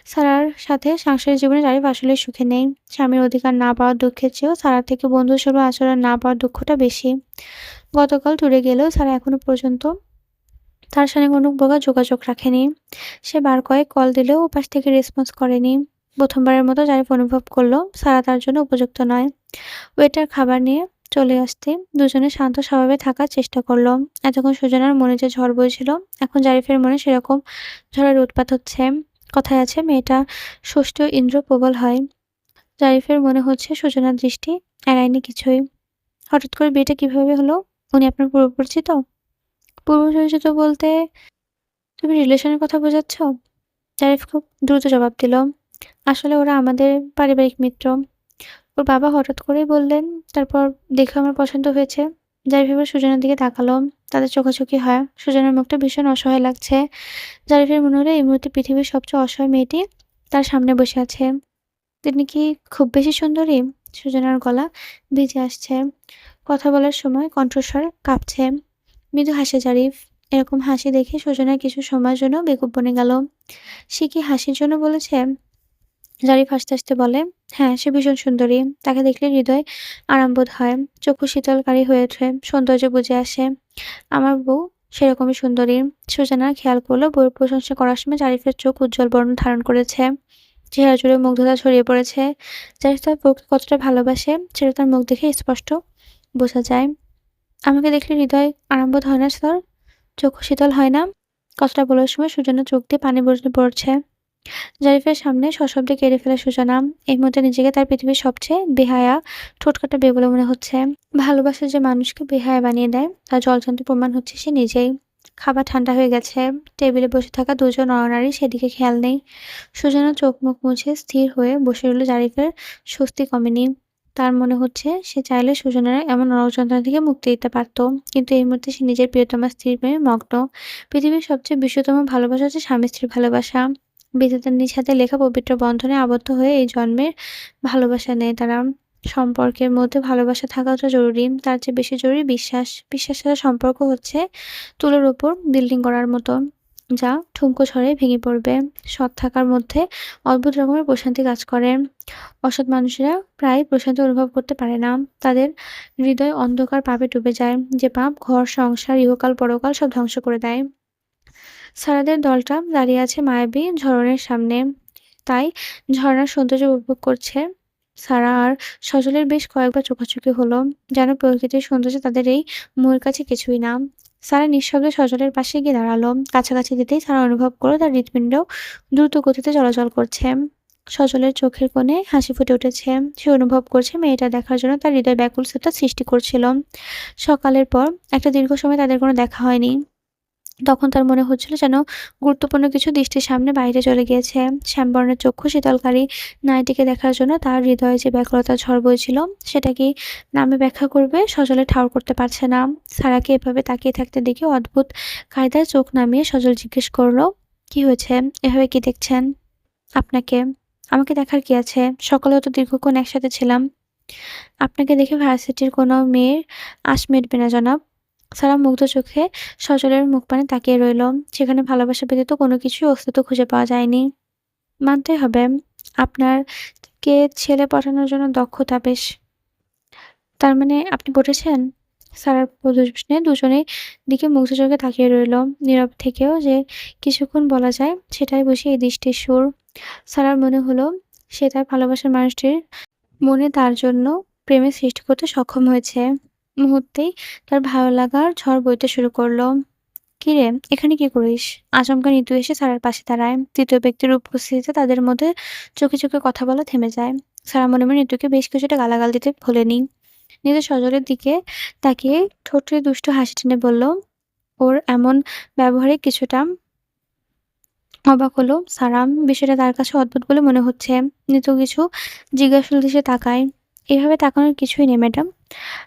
সারার সাথে সাংসারিক জীবনে জারিফ আসলেই সুখে নেই। স্বামীর অধিকার না পাওয়ার দুঃখের চেয়েও সারার থেকে বন্ধুসুলভ আচরণ না পাওয়ার দুঃখটা বেশি। গতকাল ট্যুরে গেলেও সারা এখনো পর্যন্ত তার সঙ্গে কোনো প্রকার যোগাযোগ রাখেনি। সে বার কয়েক কল দিলেও ওপাশ থেকে রেসপন্স করেনি। প্রথমবারের মতো জারিফ অনুভব করল সারা তার জন্য উপযুক্ত নয়। ওয়েটার খাবার নিয়ে চলে আসতে দুজনে শান্ত স্বভাবে থাকার চেষ্টা করল। এতক্ষণ সুজানার মনে যে ঝড় বইছিল, এখন জারিফের মনে সেরকম ঝড়ের উৎপাত হচ্ছে। কথায় আছে, মেয়েটা ষষ্ঠীয় ইন্দ্র প্রবল হয়। জারিফের মনে হচ্ছে সুজানার দৃষ্টি এড়ায়নি কিছুই। হঠাৎ করে বিয়েটা কিভাবে হলো? উনি আপনার পূর্ব পরিচিত? পূর্ব পরিচিত বলতে তুমি রিলেশনের কথা বোঝাচ্ছ? জারিফ খুব দ্রুত জবাব দিল, "আসলে ওরা আমাদের পারিবারিক মিত্র।" ওর বাবা হঠাৎ করেই বললেন, তারপর দেখে আমার পছন্দ হয়েছে। জারিফ এবার সুজনের দিকে তাকালো। তাদের চোখাচোখি হয়। সুজনের মুখটা ভীষণ অসহায় লাগছে। জারিফের মনে হলো এই মুহূর্তে পৃথিবীর সবচেয়ে অসহায় মেয়েটি তার সামনে বসে আছে। তিনি কি খুব বেশি সুন্দরী? সুজনার গলা ভিজে আসছে। কথা বলার সময় কণ্ঠস্বর কাঁপছে। মৃদু হাসে জারিফ। এরকম হাসি দেখে সুজনের কিছু সময়ের জন্য বেকুব বনে গেল। সে কি হাসির জন্য বলেছে? জারিফ হাসতে, হাসতে বলে, "হ্যাঁ, সে ভীষণ সুন্দরী। তাকে দেখলে হৃদয় আরামবোধ হয়। চক্ষু শীতলকারী হয়ে ওঠে। সৌন্দর্য বুঝে আসে। আমার বউ সেরকমই সুন্দরী।" সুজানা খেয়াল করল বউয়ের প্রশংসা করার সময় জারিফের চোখ উজ্জ্বল বর্ণ ধারণ করেছে। চেহারা জুড়ে মুগ্ধতা ছড়িয়ে পড়েছে। জারিফ তার বউকে কতটা ভালোবাসে সেটা তার মুখ দেখে স্পষ্ট বোঝা যায়। "আমাকে দেখলে হৃদয় আরামবোধ হয় না স্যার? চক্ষু শীতল হয় না?" কথাটা বলার সময় সুজানার চোখ দিয়ে পানি পড়ছে। জারিফের সামনে সশব্দে কেঁদে ফেলে সুজানা। এই মুহূর্তে নিজেকে তার পৃথিবীর সবচেয়ে বেহায়া, ঠোঁটকাটা মেয়ে বলে মনে হচ্ছে। ভালোবাসা যে মানুষকে বেহায়া বানিয়ে দেয়, তার জলজ্যান্ত প্রমাণ হচ্ছে সে নিজেই। খাবার ঠান্ডা হয়ে গেছে। টেবিলে বসে থাকা দুজন নরনারী সেদিকে খেয়াল নেই। সুজানা চোখ মুখ মুছে স্থির হয়ে বসে রইল। জারিফের স্বস্তি কমেনি। তার মনে হচ্ছে সে চাইলে সুজনের এমন নরকযন্ত্রণা থেকে মুক্তি দিতে পারত। কিন্তু এই মুহূর্তে সে নিজের প্রিয়তমা স্ত্রীর প্রেমে মগ্ন। পৃথিবীর সবচেয়ে বিশ্বতম ভালোবাসা হচ্ছে স্বামী-স্ত্রীর ভালোবাসা। বিধাতার নিজ হাতে লেখা পবিত্র বন্ধনে আবদ্ধ হয়ে এই জন্মের ভালোবাসা নেয় তারা। সম্পর্কের মধ্যে ভালোবাসা থাকাটা জরুরি। তার চেয়ে বেশি জরুরি বিশ্বাস। বিশ্বাস ছাড়া সম্পর্ক হচ্ছে তুলোর ওপর বিল্ডিং করার মতো, যা ঠুনকো ঝড়ে ভেঙে পড়বে। সৎ থাকার মধ্যে অদ্ভুত রকমের প্রশান্তি কাজ করে। অসৎ মানুষেরা প্রায় প্রশান্তি অনুভব করতে পারে না। তাদের হৃদয় অন্ধকার পাপে ডুবে যায়। যে পাপ ঘর, সংসার, ইহকাল পরকাল সব ধ্বংস করে দেয়। সারাদের দলটা দাঁড়িয়ে আছে মায়াবী ঝরনের সামনে। তাই ঝরনার সৌন্দর্য উপভোগ করছে। সারা আর সজলের বেশ কয়েকবার চোখাচোখি হলো। যেন প্রকৃতির সৌন্দর্য তাদের এই মনের কাছে কিছুই না। সারা নিঃশব্দে সজলের পাশে গিয়ে দাঁড়ালো। কাছাকাছি যেতেই সারা অনুভব করলো তার হৃৎপিণ্ড দ্রুত গতিতে চলাচল করছে। সজলের চোখের কোণে হাসি ফুটে উঠেছে। সে অনুভব করছে মেয়েটা দেখার জন্য তার হৃদয় ব্যাকুলতা সৃষ্টি করছিল। সকালের পর একটা দীর্ঘ সময় তাদের কোনো দেখা হয়নি। তখন তার মনে হচ্ছিল যেন গুরুত্বপূর্ণ কিছু দৃষ্টির সামনে বাইরে চলে গিয়েছে। শ্যামবর্ণের চক্ষু শীতলকারী নারীটিকে দেখার জন্য তার হৃদয়ে যে ব্যাকুলতার ঝড় বইছিল, সেটা কি নামে ব্যাখ্যা করবে? সজলে ঠাউর করতে পারছে না। সারাকে এভাবে তাকিয়ে থাকতে দেখে অদ্ভুত কায়দায় চোখ নামিয়ে সজল জিজ্ঞেস করলো, "কি হয়েছে? এভাবে কি দেখছেন?" "আপনাকে। আমাকে দেখার কি আছে? সকালেও তো দীর্ঘক্ষণ একসাথে ছিলাম। আপনাকে দেখে ভার্সিটির কোনো মেয়ের আঁচ মিটবে না জনাব।" সারা মুগ্ধ চোখে সজলের মুখপানে তাকিয়ে রইল। সেখানে ভালোবাসা ব্যতীত কোনো কিছুই অস্তিত্ব খুঁজে পাওয়া যায়নি। মানতেই হবে, আপনার ছেলে পটানোর জন্য দক্ষতা বেশ। তার মানে আপনি পটেছেন? সারার প্রশ্নে দুজনেই দিকে মুগ্ধ চোখে তাকিয়ে রইল। নীরব থেকেও যে কিছুক্ষণ বলা যায়, সেটাই বুঝি এই দৃষ্টির সুর। সারার মনে হলো সে তার ভালোবাসার মানুষটির মনে তার জন্য প্রেমের সৃষ্টি করতে সক্ষম হয়েছে। মুহূর্তেই তার ভালো লাগার ঝড় বইতে শুরু করলো। "কিরে, এখানে কি করিস?" আচমকা নিতু এসে সারার পাশে দাঁড়ায়। তৃতীয় ব্যক্তির উপস্থিতিতে তাদের মধ্যে চোখে চোখে কথা বলা থেমে যায়। সারা মনে মনে নিতুকে বেশ কিছুটা গালাগাল দিতে ভোলেনি। নিজের সজলের দিকে তাকিয়ে ঠোঁটে দুষ্টু হাসি টেনে বলল, "ওর এমন ব্যবহারে কিছুটা অবাক হলো সারা। বিষয়টা তার কাছে অদ্ভুত বলে মনে হচ্ছে। নিতু কিছু জিজ্ঞাসুল দৃষ্টিতে তাকায়। "এভাবে তাকানোর কিছুই নেই ম্যাডাম।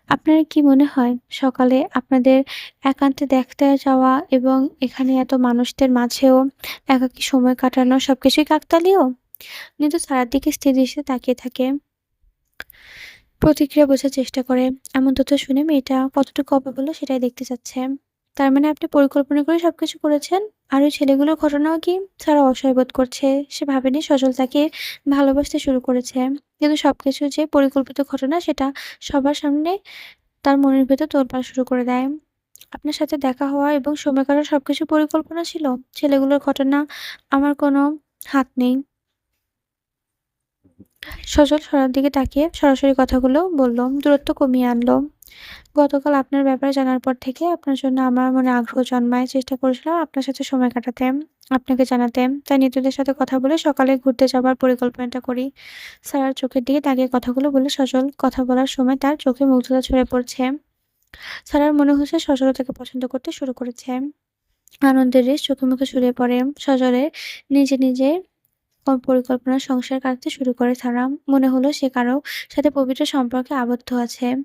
আপনার কি মনে হয় সকালে আপনাদের একান্তে দেখতে যাওয়া এবং এখানে এত মানুষদের মাঝেও একাকী সময় কাটানো সবকিছুই কাকতালীয়?" নিতু সারার দিকে স্থির দৃষ্টিতে তাকিয়ে থাকে। প্রতিক্রিয়া বোঝার চেষ্টা করে। এমন তথ্য শুনে মেয়েটা কতটুকু অবাক হলো সেটাই দেখতে চাচ্ছে। "তার মানে আপনি পরিকল্পনা করে সবকিছু করেছেন? আর ওই ছেলেগুলোর ঘটনাও কি?" সারা অসহায় বোধ করছে। সে ভাবেনি সজল তাকে ভালোবাসতে শুরু করেছে। কিন্তু সবকিছু যে পরিকল্পিত ঘটনা সেটা সবার সামনে তার মনের ভেতর তোলপাড় শুরু করে দেয়। "আপনার সাথে দেখা হওয়া এবং সময় কাটানো সবকিছু পরিকল্পনা ছিল? ছেলেগুলোর ঘটনা আমার কোনো হাত নেই।" সজল সরার দিকে তাকিয়ে সরাসরি কথাগুলো বলল, দূরত্ব কমিয়ে আনল। "গতকাল আপনার ব্যাপারে জানার পর থেকে আপনার জন্য আমার মনে আগ্রহ জন্মায়। চেষ্টা করেছিলাম আপনার সাথে সময় কাটাতে, আপনাকে জানাতে। তাই নিতুদের সাথে কথা বলে সকালে ঘুরতে যাবার পরিকল্পনাটা করি।" সারার চোখের দিকে তাকিয়ে কথাগুলো বলে সজল। কথা বলার সময় তার চোখে মুগ্ধতা ঝরে পড়ছে। সারার মনে হচ্ছে সজলও তাকে পছন্দ করতে শুরু করেছে। আনন্দের রেশ চোখে মুখে ছড়িয়ে পড়ে। সজলের নিজে পরিকল্পনার সংসার কাটতে শুরু করে সারা। মনে হলো সে কারো সাথে পবিত্র সম্পর্কে আবদ্ধ আছে।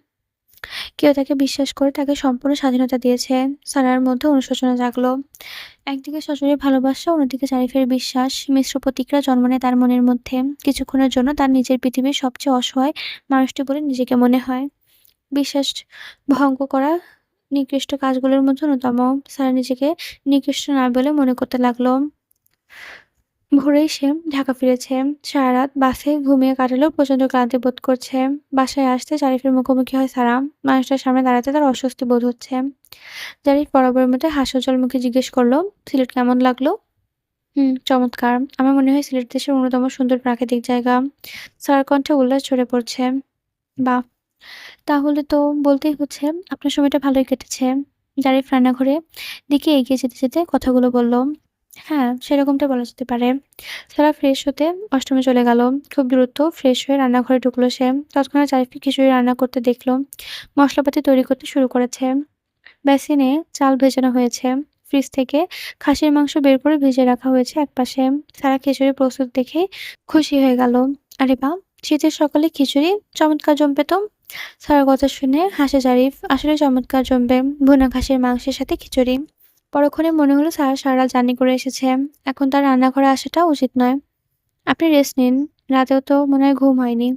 কেউ তাকে বিশ্বাস করে তাকে সম্পূর্ণ স্বাধীনতা দিয়েছে। সারার মধ্যে অনুশোচনা জাগলো। একদিকে সজলের ভালোবাসা, অন্যদিকে জারিফের বিশ্বাস। মিশ্র প্রতিক্রিয়া জন্ম নেয় তার মনের মধ্যে। কিছুক্ষণের জন্য তার নিজের পৃথিবীর সবচেয়ে অসহায় মানুষটি বলে নিজেকে মনে হয়। বিশ্বাস ভঙ্গ করা নিকৃষ্ট কাজগুলোর মধ্যে অন্যতম। সারা নিজেকে নিকৃষ্ট না বলে মনে করতে লাগলো। ভোরেই সে ঢাকা ফিরেছে। সারারাত বাসে ঘুমিয়ে কাটালেও প্রচণ্ড ক্লান্তি বোধ করছে। বাসায় আসতে জারিফের মুখোমুখি হয় সারা। মানুষটার সামনে দাঁড়াতে তার অস্বস্তি বোধ হচ্ছে। জারিফ বরাবরের মতো হাস্যোজ্জ্বল মুখে জিজ্ঞেস করল, "সিলেট কেমন লাগলো?" "হুম, চমৎকার। আমার মনে হয় সিলেট দেশের অন্যতম সুন্দর প্রাকৃতিক জায়গা।" সারার কণ্ঠে উল্লাস ঝরে পড়ছে। "বাহ! তাহলে তো বলতেই হচ্ছে আপনার সময়টা ভালোই কেটেছে।" জারিফ রান্নাঘরের দিকে এগিয়ে যেতে যেতে কথাগুলো বলল। "হ্যাঁ, সেরকমটা বলা যেতে পারে।" সারা ফ্রেশ হতে ওয়াশরুমে চলে গেল। খুব দ্রুত ফ্রেশ হয়ে রান্নাঘরে ঢুকলো সে। তৎক্ষণাৎ জারিফকে খিচুড়ি রান্না করতে দেখল। মসলাপাতি তৈরি করতে শুরু করেছে। বেসিনে চাল ভেজানো হয়েছে। ফ্রিজ থেকে খাসির মাংস বের করে ভিজিয়ে রাখা হয়েছে একপাশে। সারা খিচুড়ি প্রস্তুত দেখে খুশি হয়ে গেল। "আরে বাহ! শীতের সকালে খিচুড়ি চমৎকার জমবে তো।" সারার কথা শুনে হাসে জারিফ। আসলে চমৎকার জমবে। ভুনা খাসির মাংসের সাথে খিচুড়ি। পরক্ষণে মনে হলো সারা সারারাত জার্নি করে এসেছে। এখন তার রান্নাঘরে আসাটা উচিত নয়। "আপনি রেস্ট নিন। রাতেও তো মনে হয় ঘুম হয়নি।"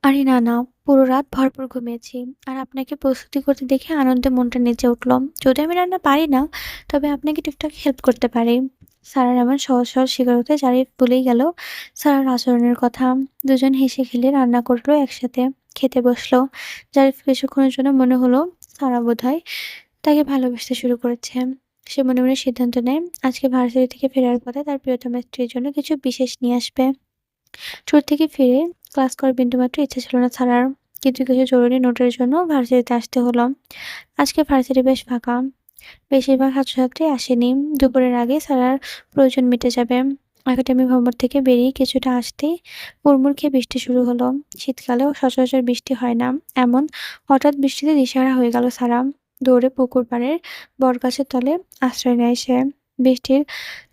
"আরে না, না। পুরো রাত ভরপুর ঘুমিয়েছি। আর আপনাকে প্রস্তুতি করতে দেখে আনন্দে মনটা নেচে উঠল। যদিও আমি রান্না পারি না, তবে আপনাকে টুকটাক হেল্প করতে পারি।" সারার এমন সহজ সহজ স্বীকারোক্তি জারিফ ভুলেই গেল সারার আচরণের কথা। দুজন হেসে খেলে রান্না করলো একসাথে। খেতে বসলো। জারিফ কিছুক্ষণের জন্য মনে হলো সারা বোধহয় তাকে ভালোবাসতে শুরু করেছে। সে মনে মনে সিদ্ধান্ত নেয় আজকে ভার্সিটি থেকে ফেরার পথে তার প্রিয়তমা স্ত্রীর জন্য কিছু বিশেষ নিয়ে আসবে। ট্যুর থেকে ফিরে ক্লাস করার বিন্দুমাত্র ইচ্ছে ছিল না ছাড়ার। কিন্তু কিছু জরুরি নোটের জন্য ভার্সিটিতে আসতে হলো। আজকে ভার্সিটি বেশ ফাঁকা। বেশিরভাগ ছাত্রছাত্রী আসেনি। দুপুরের আগেই ছাড়ার প্রয়োজন মিটে যাবে। একাডেমিক ভবন থেকে বেরিয়ে কিছুটা আসতেই মুড়মুড় খেয়ে বৃষ্টি শুরু হলো। শীতকালেও সচরাচর বৃষ্টি হয় না। এমন হঠাৎ বৃষ্টিতে দিশেহারা হয়ে গেল সারা। দৌড়ে পুকুর পাড়ের বটগাছের তলে আশ্রয় নেয় সে। বৃষ্টির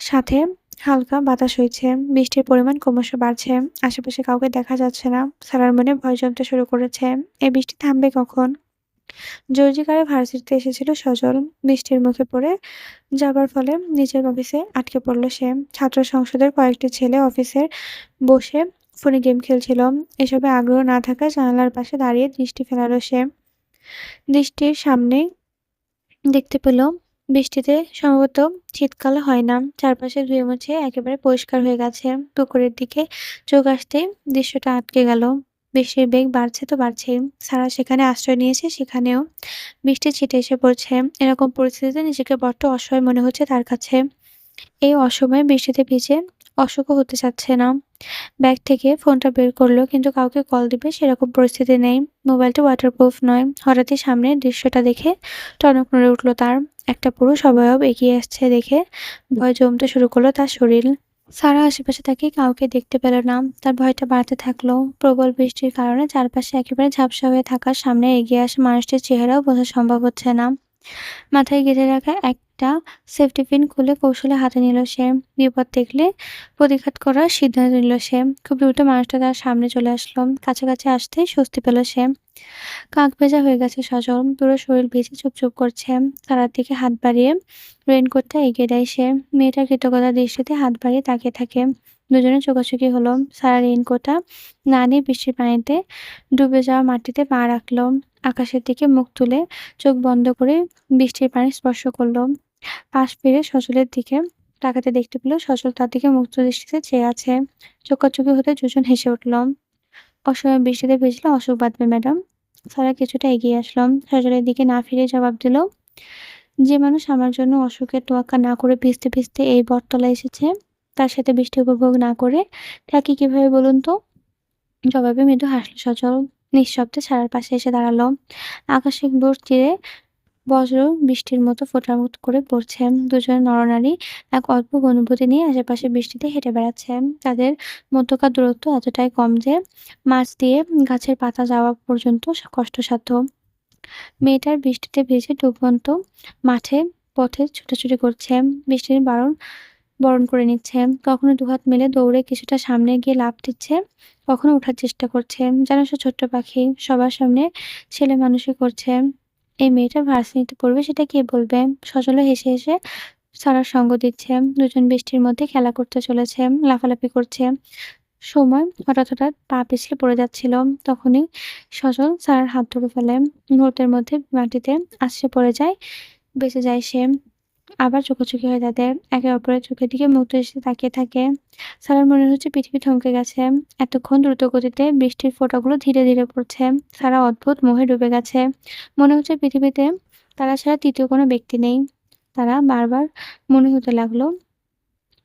সাথে হালকা বাতাস হয়েছে। বৃষ্টির পরিমাণ ক্রমশ বাড়ছে। আশেপাশে কাউকে দেখা যাচ্ছে না। সারার মনে ভয় জমতে শুরু করেছে। এই বৃষ্টি থামবে কখন? জরুরি কারে ভার্সিটিতে এসেছিল সজল। বৃষ্টির মুখে পড়ে যাবার ফলে নিজের অফিসে আটকে পড়ল সে। ছাত্র সংসদের কয়েকটি ছেলে অফিসে বসে ফোনে গেম খেলছিল। এসবে আগ্রহ না থাকায় জানালার পাশে দাঁড়িয়ে দৃষ্টি ফেরাল সে। দৃষ্টির সামনে দেখতে পেল বৃষ্টিতে সম্ভবত শীতকাল হয় না। চারপাশে ধুয়ে মুছে একেবারে পরিষ্কার হয়ে গেছে। পুকুরের দিকে চোখ আসতেই দৃশ্যটা আটকে গেল। বৃষ্টির বেগ বাড়ছে তো বাড়ছেই। সারা সেখানে আশ্রয় নিয়েছে, সেখানেও বৃষ্টির ছিটে এসে পড়ছে। এরকম পরিস্থিতিতে নিজেকে বড্ড অসহায় মনে হচ্ছে তার কাছে। এই অসময়ে বৃষ্টিতে ভিজে অসুখও হতে চাচ্ছে না। ব্যাগ থেকে ফোনটা বের করলো, কিন্তু কাউকে কল দিবে সেরকম পরিস্থিতি নেই। মোবাইলটা ওয়াটারপ্রুফ নয়। হঠাৎই সামনের দৃশ্যটা দেখে টনক নড়ে উঠল তার। একটা পুরুষ অবয়ব এগিয়ে আসছে দেখে ভয় জমতে শুরু করলো তার শরীর। সারা আশেপাশে তাকিয়ে কাউকে দেখতে পেল না। তার ভয়টা বাড়তে থাকলো। প্রবল বৃষ্টির কারণে চারপাশে একেবারে ঝাপসা হয়ে থাকার সামনে এগিয়ে আসা মানুষটির চেহারাও বোঝা সম্ভব হচ্ছে না। মাথায় গেঁথে রাখা একটা সেফটি পিন খুলে কৌশলে হাতে নিল সে। বিপদ দেখলে প্রতিঘাত করার সিদ্ধান্ত নিল সে। খুব দ্রুত মানুষটা তার সামনে চলে আসলো। কাছাকাছি আসতেই স্বস্তি পেল সে। কাক ভেজা হয়ে গেছে সজল। পুরো শরীর ভিজে চুপচুপ করছে। তারার দিকে হাত বাড়িয়ে রেইনকোটটা এগিয়ে দেয় সে। মেয়েটা কৃতজ্ঞতার দৃষ্টিতে হাত বাড়িয়ে তাকিয়ে থাকে। দুজনে চোখাচোখি হলো। সারা রেইনকোটটা না নিয়ে বৃষ্টির পানিতে ডুবে যাওয়া মাটিতে পা রাখলো। আকাশের দিকে মুখ তুলে চোখ বন্ধ করে বৃষ্টির পানি স্পর্শ করলো। পাশ ফিরে সজলের দিকে তাকাতে দেখতে পেল সজল তার দিকে মুগ্ধ দৃষ্টিতে চেয়ে আছে। চোখাচোখি হতে দুজন হেসে উঠল। অসময়ে বৃষ্টিতে ভিজলে অসুখ বাঁধবে ম্যাডাম। সারা কিছুটা এগিয়ে আসলাম। সজলের দিকে না ফিরে জবাব দিল, যে মানুষ আমার জন্য অসুখের তোয়াক্কা না করে ভিজতে ভিজতে এই বটতলায় এসেছে, তার সাথে বৃষ্টি উপভোগ না করে থাকি কিভাবে বলুন তো? জবাবে মৃদু হাসল সজল। নিঃশব্দে সারার পাশে এসে দাঁড়ালো। আকাশে দূর তীরে বজ্র বৃষ্টির মতো ফোঁটার মতো করে পড়ছে। দুজন নরনারী এক অদ্ভুত অনুভূতি নিয়ে আশেপাশে বৃষ্টিতে হেঁটে বেড়াচ্ছে। তাদের মধ্যকার দূরত্ব এতটাই কম যে মাঝ দিয়ে গাছের পাতা যাওয়া পর্যন্ত কষ্টসাধ্য। মেয়েটার বৃষ্টিতে ভিজে ডুবন্ত মাঠে পথে ছোটাছুটি করছে। বৃষ্টির বরণ করে নিচ্ছে। কখনো দুহাত মেলে দৌড়ে কিছুটা সামনে গিয়ে লাফ দিচ্ছে, কখনো ওঠার চেষ্টা করছে। যেন সে ছোট্ট পাখি, সবার সামনে ছেলেমানুষি করছে। এই মেয়েটা ভার্সিটিতে পড়বে সেটা কে বলবে? সজলও হেসে হেসে সারার সঙ্গ দিচ্ছে। দুজন বৃষ্টির মধ্যে খেলা করতে চলেছে, লাফালাফি করছে। হঠাৎ পা পিছলে পড়ে যাচ্ছিল। তখনই সজল সারার হাত ধরে ফেলে। মুহূর্তের মধ্যে মাটিতে আছড়ে পড়ে যায়, বেঁচে যায় সে। আবার চোখাচোখি হয় তাদের। একে অপরের চোখের দিকে মুগ্ধ দৃষ্টিতে তাকিয়ে থাকে। সারার মনে হচ্ছে পৃথিবী থমকে গেছে। এতক্ষণ দ্রুত গতিতে বৃষ্টির ফোঁটাগুলো ধীরে ধীরে পড়ছে। সারা অদ্ভুত মোহে ডুবে গেছে। মনে হচ্ছে পৃথিবীতে তারা ছাড়া তৃতীয় কোনো ব্যক্তি নেই। তারা বারবার মনে হতে লাগলো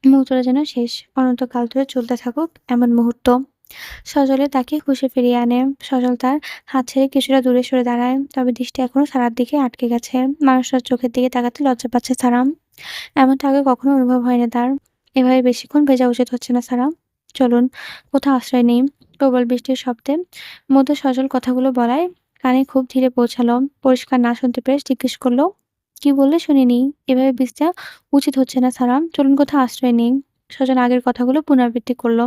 মুহূর্তটা যেন শেষ, অনন্তকাল ধরে চলতে থাকুক এমন মুহূর্ত। সজলে তাকে হুঁশে ফিরিয়ে আনে। সজল তার হাত ছেড়ে কিছুটা দূরে সরে দাঁড়ায়। তবে দৃষ্টি এখনো সারার দিকে আটকে গেছে। মানুষটার চোখের দিকে তাকাতে লজ্জা পাচ্ছে সারা। এমনটা আগে কখনো অনুভব হয়নি তার। এভাবে বেশিক্ষণ ভেজা উচিত হচ্ছে না সারা। চলুন, কোথাও আশ্রয় নেই। প্রবল বৃষ্টির শব্দে মধ্যে সজল কথাগুলো বলায় কানে খুব ধীরে পৌঁছালো। পরিষ্কার না শুনতে পেরে জিজ্ঞেস করলো, কি বললে শুনিনি? এভাবে ভিজতে উচিত হচ্ছে না সারা। চলুন, কোথাও আশ্রয় নেই। সজল আগের কথাগুলো পুনরাবৃত্তি করলো।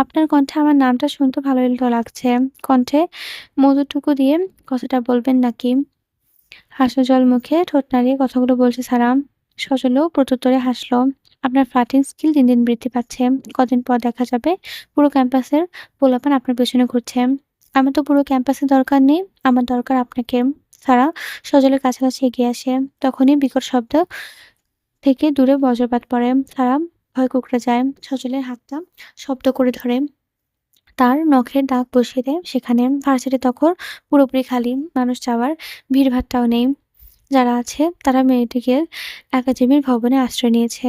আপনার কণ্ঠে আমার নামটা শুনতে ভালোই তো লাগছে। কণ্ঠে মধুটুকু দিয়ে কথাটা বলবেন নাকি? হাস্যজ্জ্বল মুখে ঠোঁট নাড়িয়ে কথাগুলো বলছে সারা। সজলও প্রত্যুত্তরে হাসল। আপনার ফ্লার্টিং স্কিল দিন দিন বৃদ্ধি পাচ্ছে। কদিন পর দেখা যাবে পুরো ক্যাম্পাসের পোলাপান আপনার পেছনে ঘুরছে। আমার তো পুরো ক্যাম্পাসের দরকার নেই, আমার দরকার আপনাকে। সারা সজলের কাছাকাছি এগিয়ে আসে। তখনই বিকট শব্দ থেকে দূরে বজ্রপাত পড়ে। সারা ভয় কুঁকড়ে যায়। সজলের হাতটা শব্দ করে ধরে। তার নখের দাগ বসিয়ে দেয় সেখানে। ভার্সিটি তখন পুরোপুরি খালি। মানুষ যাওয়ার ভিড়ভাট্টাও নেই। যারা আছে তারা মেডিকেল একাডেমির ভবনে আশ্রয় নিয়েছে।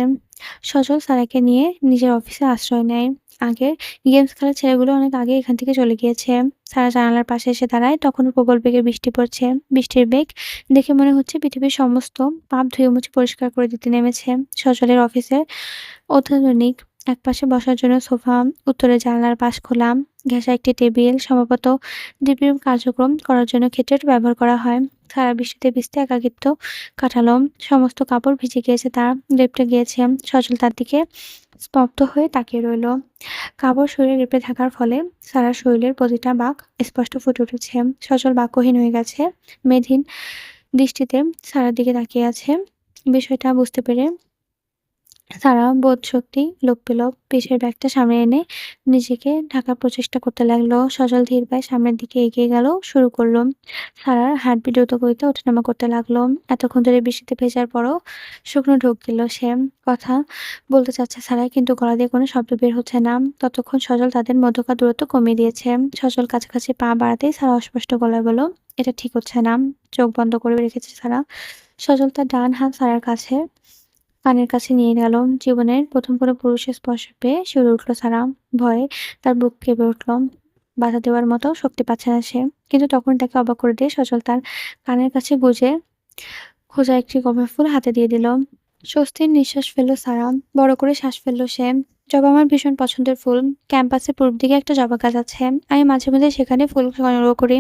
সজল সারাকে নিয়ে নিজের অফিসে আশ্রয় নেয়। আগের গেমস খেলার ছেলেগুলো অনেক আগে এখান থেকে চলে গিয়েছে। সারা জানালার পাশে এসে দাঁড়ায়। তখনও প্রবল বেগে বৃষ্টি পড়ছে। বৃষ্টির বেগ দেখে মনে হচ্ছে পৃথিবীর সমস্ত পাপ ধুয়ে মুছে পরিষ্কার করে দিতে নেমেছে। সজলের অফিসের অত্যাধুনিক একপাশে বসার জন্য সোফা, উত্তরে জানালার পাশ খোলা, ঘেঁষা একটি টেবিল, সম্ভবত ডিপিএম কার্যক্রম করার জন্য ক্ষেত্রে ব্যবহার করা হয়। সারা বৃষ্টিতে ভিজতে একাকিত্ব কাটালো। সমস্ত কাপড় ভিজে গিয়েছে তার, লেপ্টে গিয়েছে। সজল তার দিকে স্তব্ধ হয়ে তাকিয়ে রইল। কাপড় শরীরে লেপ্টে থাকার ফলে সারার শরীরের প্রতিটা বাঁক স্পষ্ট ফুটে উঠেছে। সজল বাক্যহীন হয়ে গেছে। মেধহীন দৃষ্টিতে সারার দিকে তাকিয়ে আছে। বিষয়টা বুঝতে পেরে সারা বোধশক্তি লোপ পেল। পিঠের ব্যাগটা সামনে এনে নিজেকে ঢাকার প্রচেষ্টা করতে লাগলো। সজল ধীর পায়ে সামনের দিকে এগিয়ে গেল, শুরু করল। সারার হার্টবিট দ্রুত গতিতে ওঠানামা করতে লাগলো। এতক্ষণ ধরে বৃষ্টিতে ভেজার পরও শুকনো ঢোক গিলল সে। কথা বলতে চাচ্ছে সারা, কিন্তু গলা দিয়ে কোনো শব্দ বের হচ্ছে না। ততক্ষণ সজল তাদের মধ্যকার দূরত্ব কমিয়ে দিয়েছে। সজল কাছাকাছি পা বাড়াতেই সারা অস্পষ্ট গলায় বলল, এটা ঠিক হচ্ছে না। চোখ বন্ধ করে রেখেছে সারা। সজল তার ডান হাত সারার কানের কাছে নিয়ে গেল। জীবনের প্রথম কোনো পুরুষের স্পর্শ পেয়ে শিউরে উঠল সারা। ভয়ে তার বুক কেঁপে উঠল। বাধা দেওয়ার মতো শক্তি পাচ্ছে না সে। কিন্তু তখনই তাকে অবাক করে দিয়ে সজল তার কানের কাছে গুজে খোঁজা একটি গোলাপ ফুল হাতে দিয়ে দিল। স্বস্তির নিঃশ্বাস ফেলল সারা। বড় করে শ্বাস ফেলল সে। জবা আমার ভীষণ পছন্দের ফুল। ক্যাম্পাসের পূর্ব দিকে একটা জবা গাছ আছে। আমি মাঝে মাঝে সেখানে ফুল সংগ্রহ করি।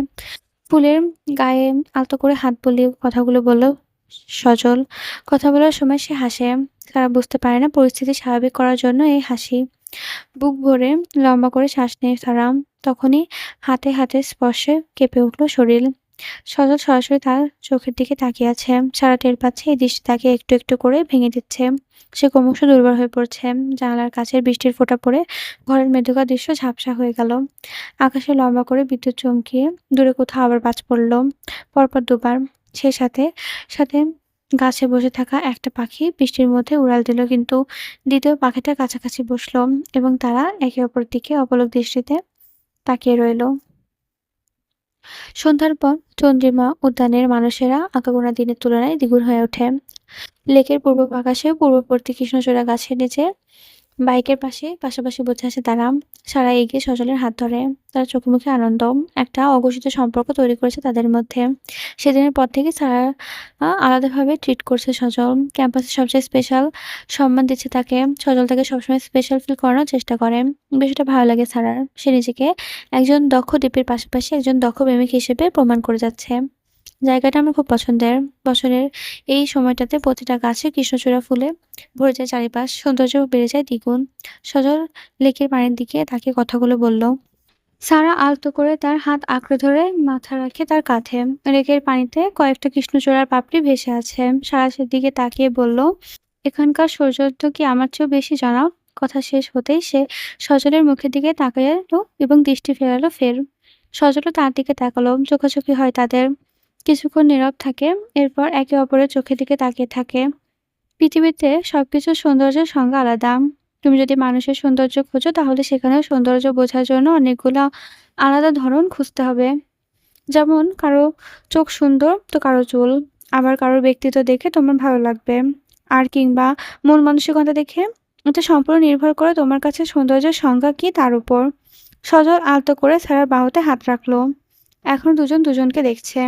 ফুলের গায়ে আলতো করে হাত বুলিয়ে কথাগুলো বলল সজল। কথা বলার সময় সে হাসে। তারা বুঝতে পারে না পরিস্থিতি স্বাভাবিক করার জন্য এই হাসি। বুক ভরে লম্বা করে শ্বাস নেয় তারা। তখনই হাতে হাতে স্পর্শে কেঁপে উঠল শরীর। সজল সরাসরি তার চোখের দিকে তাকিয়ে আছে। সারা টের পাচ্ছে এই দৃষ্টি তাকে একটু একটু করে ভেঙে দিচ্ছে। সে ক্রমশ দুর্বল হয়ে পড়ছে। জানালার কাছের বৃষ্টির ফোঁটা পড়ে ঘরের মেঝেকার দৃশ্য ঝাপসা হয়ে গেল। আকাশে লম্বা করে বিদ্যুৎ চমকিয়ে দূরে কোথাও আবার বাজ পড়ল। পরপর দুবার। সেই সাথে সাথে গাছে বসে থাকা একটা পাখি বৃষ্টির মধ্যে উড়াল দিল, কিন্তু দ্বিতীয় পাখিটা কাছাকাছি বসলো এবং তারা একে অপরের দিকে অপলক দৃষ্টিতে তাকিয়ে রইল। সন্ধ্যার পর চন্দ্রিমা উদ্যানের মানুষেরা আগাগোড়া দিনের তুলনায় দ্বিগুণ হয়ে ওঠে। লেকের পূর্ব আকাশে পূর্ববর্তী কৃষ্ণচূড়া গাছের নিচে বাইকের পাশাপাশি বসে আছে তারা। সারা এগিয়ে সজলের হাত ধরে। তারা চোখে মুখে আনন্দ। একটা অঘোষিত সম্পর্ক তৈরি করেছে তাদের মধ্যে। সেদিনের পর থেকে সারা আলাদাভাবে ট্রিট করছে সজল। ক্যাম্পাসের সবচেয়ে স্পেশাল সম্মান দিচ্ছে তাকে। সজল তাকে সবসময় স্পেশাল ফিল করানোর চেষ্টা করে। বিষয়টা ভালো লাগে সারার। সে নিজেকে একজন দক্ষ ডিপির পাশাপাশি একজন দক্ষ প্রেমিক হিসেবে প্রমাণ করে যাচ্ছে। জায়গাটা আমার খুব পছন্দের। বছরের এই সময়টাতে প্রতিটা গাছে কৃষ্ণচূড়া ফুলে ভরে যায় চারিপাশ। সৌন্দর্য বেড়ে যায় দ্বিগুণ। সজল লেকের পানির দিকে তাকিয়ে কথাগুলো বলল। সারা আলতো করে তার হাত আঁকড়ে ধরে মাথা রাখে তার কাঁধে। লেকের পানিতে কয়েকটা কৃষ্ণচূড়ার পাপড়ি ভেসে আছে। সারা সেদিকে তাকিয়ে বলল, এখানকার সৌন্দর্য কি আমার চেয়েও বেশি জানাও? কথা শেষ হতেই সে সজলের মুখের দিকে তাকালো এবং দৃষ্টি ফেরালো ফের। সজলও তার দিকে তাকালো। চোখাচোখি হয় তাদের। কিছুক্ষণ নীরব থাকে। এরপর একে অপরের চোখের দিকে তাকিয়ে থাকে। পৃথিবীতে সবকিছুর সৌন্দর্যের সংজ্ঞা আলাদা। তুমি যদি মানুষের সৌন্দর্য খোঁজো তাহলে সেখানেও সৌন্দর্য বোঝার জন্য অনেকগুলো আলাদা ধরন খুঁজতে হবে। যেমন কারো চোখ সুন্দর তো কারো চুল, আবার কারোর ব্যক্তিত্ব দেখে তোমার ভালো লাগবে, আর কিংবা মন মানসিকতা দেখে। এটা সম্পূর্ণ নির্ভর করে তোমার কাছে সৌন্দর্যের সংজ্ঞা কি তার উপর। সজল আলতো করে সারার বাহুতে হাত রাখলো। এখন দুজন দুজনকে দেখছে।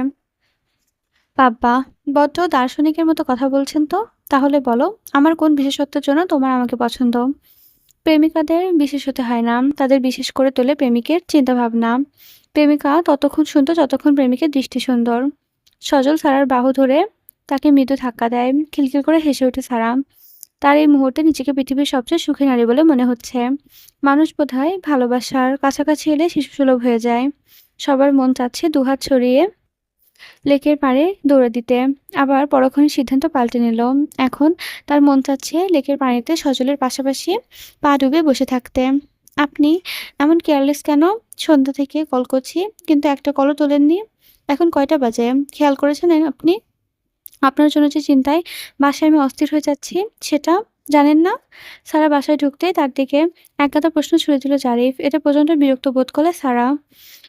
বাব্বা, বড্ড দার্শনিকের মতো কথা বলছেন তো। তাহলে বলো, আমার কোন বিশেষত্বের জন্য তোমার আমাকে পছন্দ? প্রেমিকাদের বিশেষ হতে হয় না, তাদের বিশেষ করে তোলে প্রেমিকের চিন্তাভাবনা। প্রেমিকা ততক্ষণ সুন্দর যতক্ষণ প্রেমিকের দৃষ্টি সুন্দর। সজল সারার বাহু ধরে তাকে মৃদু ধাক্কা দেয়। খিলখিল করে হেসে ওঠে সারা। তার এই মুহূর্তে নিজেকে পৃথিবীর সবচেয়ে সুখী নারী বলে মনে হচ্ছে। মানুষ বোধহয় ভালোবাসার কাছাকাছি এলে শিশুসুলভ হয়ে যায়। সবার মন চাচ্ছে দুহাত ছড়িয়ে লেকের পাড়ে দৌড়ে দিতে। আবার পরক্ষণে সিদ্ধান্ত পাল্টে নিল। এখন তার মন চাচ্ছে লেকের পানিতে সজলের পাশাপাশি পা ডুবে বসে থাকতে। আপনি এমন কেয়ারলেস কেন? সন্ধ্যা থেকে কল করছি, কিন্তু একটা কলও তোলেননি। এখন কয়টা বাজে খেয়াল করেছেন আপনি? আপনার জন্য যে চিন্তায় বাসায় আমি অস্থির হয়ে যাচ্ছি, সেটা জানেন না? সারা বাসায় ঢুকতেই তার দিকে একগাদা প্রশ্ন ছুড়ে দিল জারিফ। এতে প্রচণ্ড বিরক্ত বোধ করলে সারা।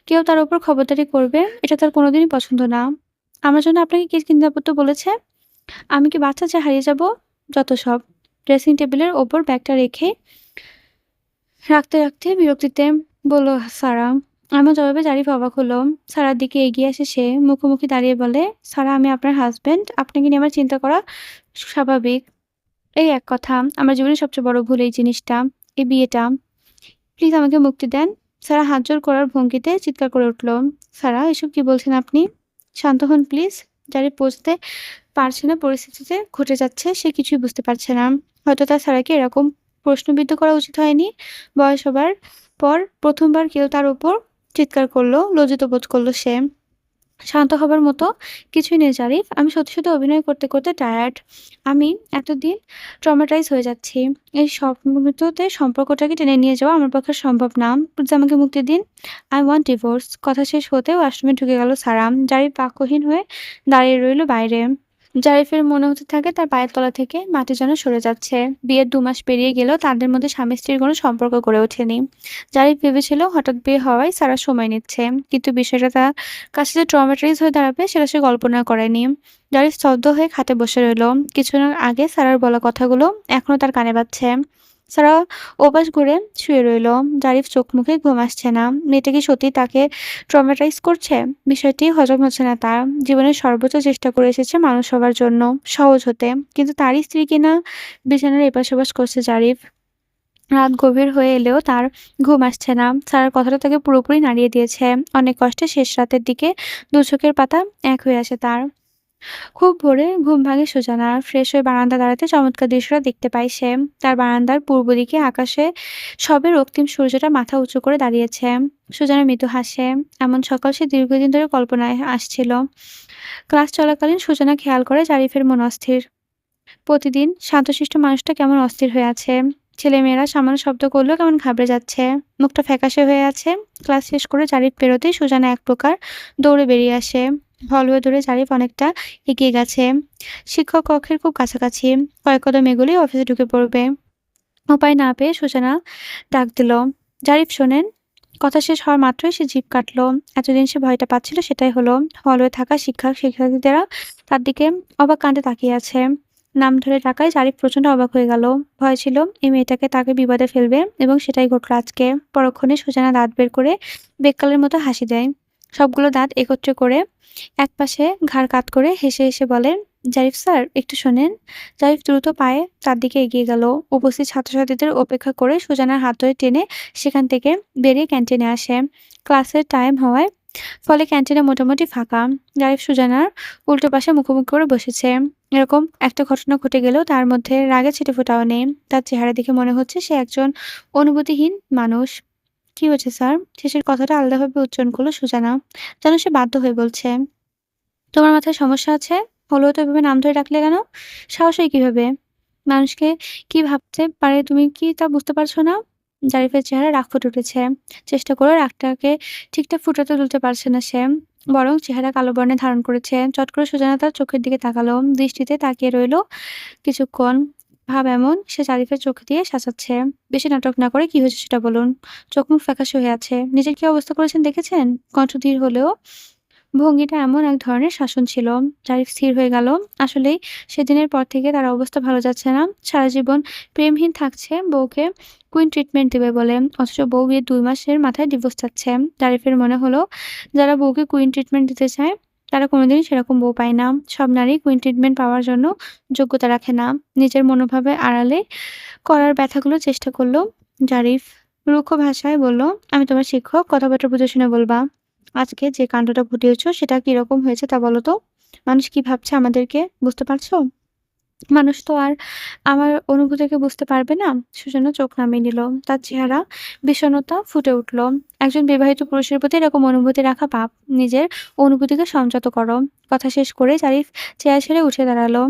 কেউ তার উপর খবরদারি করবে, এটা তার কোনোদিনই পছন্দ না। আমার জন্য আপনাকে কি চিন্তা করতে বলেছে? আমি কি বাচ্চা যে হারিয়ে যাব? যত সব। ড্রেসিং টেবিলের ওপর ব্যাগটা রেখে রাখতে বিরক্তিতে বলল সারা। আমার জবাবে জারিফ অবাক হলো। সারার দিকে এগিয়ে আসে সে। মুখোমুখি দাঁড়িয়ে বলে, "সারা, আমি আপনার হাসব্যান্ড। আপনাকে নিয়ে আমার চিন্তা করা স্বাভাবিক। এই এক কথা, আমার জীবনের সবচেয়ে বড় ভুল এই জিনিসটা, এই বিয়েটা। প্লিজ আমাকে মুক্তি দেন।" সারা হাত জোড় করার ভঙ্গিতে চিৎকার করে উঠল। "সারা, এসব কি বলছেন আপনি? শান্ত হন প্লিজ।" জারিফ বুঝতে পারছে না পরিস্থিতিতে ঘটে যাচ্ছে। সে কিছুই বুঝতে পারছে না। হয়তো তার সারাকে এরকম প্রশ্নবিদ্ধ করা উচিত হয়নি। বয়স হবার পর ১ম বার কেউ তার উপর চিৎকার করল। লজ্জিত বোধ করল সে। শান্ত হবার মতো কিছুই নেই জারিফ। আমি সত্যি অভিনয় করতে টায়ার্ড। আমি এতদিন ট্রমাটাইজ হয়ে যাচ্ছি। এই সব মুহূর্ততে সম্পর্কটাকে টেনে নিয়ে যাওয়া আমার পক্ষে সম্ভব না। প্লিজ আমাকে মুক্তি দিন। I want divorce. কথা শেষ হতেই ওয়াশরুমে ঢুকে গেল সারা। জারিফ বাক্যহীন হয়ে দাঁড়িয়ে রইল বাইরে। জারিফের মনে হতে থাকে তার পায়ের তলা থেকে মাটি যেন সরে যাচ্ছে। বিয়ের ২ মাস পেরিয়ে গেলেও তাদের মধ্যে স্বামী-স্ত্রীর কোনো সম্পর্ক গড়ে ওঠেনি। জারিফ ভেবেছিল হঠাৎ বিয়ে হওয়ায় সারা সময় নিচ্ছে। কিন্তু বিষয়টা তার কাছে যে ট্রমাটাইজ হয়ে দাঁড়াবে সেটা সে কল্পনা করেনি। জারিফ স্তব্ধ হয়ে খাটে বসে রইল। কিছুক্ষণ আগে সারার বলা কথাগুলো এখনো তার কানে বাজছে। সারা ওপাশ ঘুরে শুয়ে রইল। জারিফ চোখ মুখে ঘুম আসছে না। মেয়েটা কি সত্যিই তাকে ট্রমাটাইজ করছে? বিষয়টি হজম হচ্ছে না তার। জীবনের সর্বোচ্চ চেষ্টা করে এসেছে মানুষ হবার জন্য, সহজ হতে। কিন্তু তারই স্ত্রী কিনা বিছানার এপাশ-ওপাশ করছে জারিফ। রাত গভীর হয়ে এলেও তার ঘুম আসছে না। সারার কথাটা তাকে পুরোপুরি নাড়িয়ে দিয়েছে। অনেক কষ্টে শেষ রাতের দিকে দু চোখের পাতা এক হয়ে আসে তার। খুব ভোরে ঘুম ভাঙে সুজানার। ফ্রেশ হয়ে বারান্দা দাঁড়াতে চমৎকার দৃশ্যটা দেখতে পায় সে। তার বারান্দার পূর্ব দিকে আকাশে সবে রক্তিম সূর্যটা মাথা উঁচু করে দাঁড়িয়েছে। সুজানা মৃদু হাসে। এমন সকাল সে দীর্ঘদিন ধরে কল্পনায় আসছিল। ক্লাস চলাকালীন সুজানা খেয়াল করে জারিফের মন অস্থির। প্রতিদিন শান্তশিষ্ট মানুষটা কেমন অস্থির হয়ে আছে। ছেলেমেয়েরা সামান্য শব্দ করলেও কেমন ঘাবড়ে যাচ্ছে। মুখটা ফ্যাকাশে হয়ে আছে। ক্লাস শেষ করে জারিফ বেরোতেই সুজানা এক প্রকার দৌড়ে বেরিয়ে আসে। হল হয়ে দৌড়ে জারিফ অনেকটা এগিয়ে গেছে। শিক্ষক কক্ষের খুব কাছাকাছি। কয়েক কদম এগোলেই অফিসে ঢুকে পড়বে। উপায় না পেয়ে সুজানা ডাক দিল, "জারিফ শোনেন।" কথা শেষ হওয়ার মাত্রই সে জিভ কাটল। এতদিন সে ভয়টা পাচ্ছিল সেটাই হলো। হলওয়ে থাকা শিক্ষক-শিক্ষার্থীরা তার দিকে অবাক কাণ্ডে তাকিয়ে আছে। নাম ধরে ডাকায় জারিফ প্রচণ্ড অবাক হয়ে গেল। ভয় ছিল এই মেয়েটাকে তাকে বিপদে ফেলবে এবং সেটাই ঘটল আজকে। পরক্ষণে সুজানা দাঁত বের করে বেক্কালের মতো হাসি দেয়। সবগুলো দাঁত একত্রে করে একপাশে ঘাড় কাত করে হেসে বলে, "জারিফ স্যার, একটু শোনেন।" জারিফ দ্রুত পায়ে তার দিকে এগিয়ে গেল। উপস্থিত ছাত্রছাত্রীদের উপেক্ষা করে সুজানার হাত ধরে টেনে সেখান থেকে বেরিয়ে ক্যান্টিনে আসে। ক্লাসের টাইম হওয়ায় ফলে ক্যান্টিনে মোটামুটি ফাঁকা। জারিফ সুজানার উল্টো পাশে মুখোমুখি করে বসেছে। এরকম একটা ঘটনা ঘটে গেলেও তার মধ্যে রাগের ছিটেফোঁটাও নেই। তার চেহারা দেখে মনে হচ্ছে সে একজন অনুভূতিহীন মানুষ। "কি হয়েছে স্যার?" শেষের কথাটা আলাদাভাবে উচ্চারণ করল সুজানা। যেন সে বাধ্য হয়ে বলছে। "তোমার মাথায় সমস্যা আছে? হলেও তো এভাবে নাম ধরে ডাকলে কেন? সাহস হয় কিভাবে? মানুষকে কি ভাবতে পারে তুমি কি তা বুঝতে পারছো না?" জারিফের চেহারায় রাগ ফুটে উঠেছে। চেষ্টা করেও রাগটাকে ঠিকঠাক ফুটাতে তুলতে পারছে না সে। বরং চেহারা কালো বর্ণে ধারণ করেছে। চট করে সুজানা তার চোখের দিকে তাকালো। দৃষ্টিতে তাকিয়ে রইল কিছুক্ষণ। ভাব এমন সে জারিফের চোখ দিয়ে শাসাচ্ছে। "বেশি নাটক না করে কি হয়েছে সেটা বলুন।" চোখ মুখ ফ্যাকাশে হয়ে আছে। "নিজের কি অবস্থা করেছেন দেখেছেন?" কণ্ঠ ধীর হলেও ভঙ্গিটা এমন এক ধরনের শাসন ছিল। জারিফ স্থির হয়ে গেল। আসলেই সেদিনের পর থেকে তার অবস্থা ভালো যাচ্ছে না। সারা জীবন প্রেমহীন থাকছে বউকে কুইন ট্রিটমেন্ট দিবে বলে। অথচ বউ বিয়ের ২ মাসের মাথায় ডিভোর্স চাচ্ছে। জারিফের মনে হলো যারা বউকে কুইন ট্রিটমেন্ট দিতে চায় তারা কোনোদিনই সেরকম বউ পায় না। সব নারী কুইন ট্রিটমেন্ট পাওয়ার জন্য যোগ্যতা রাখে না। নিজের মনোভাবের আড়ালে করার ব্যথাগুলো চেষ্টা করল জারিফ। রুক্ষ ভাষায় বলল, "আমি তোমার শিক্ষক, কথাবার্তা বুঝে শুনে বলবা। আজকে যে কাণ্ডটা ঘটিয়েছ সেটা কিরকম হয়েছে তা বলো তো? মানুষ কি ভাবছে আমাদেরকে বুঝতে পারছো?" "মানুষ তো আর আমার অনুভূতিকে বুঝতে পারবে না?" সুজনা চোখ নামিয়ে নিল। তার চেহারা বিষণ্ণতা ফুটে উঠল। "একজন বিবাহিত পুরুষের প্রতি এরকম অনুভূতি রাখা পাপ। নিজের অনুভূতিকে সংযত করো।" কথা শেষ করে জারিফ চেয়ার ছেড়ে উঠে দাঁড়ালো।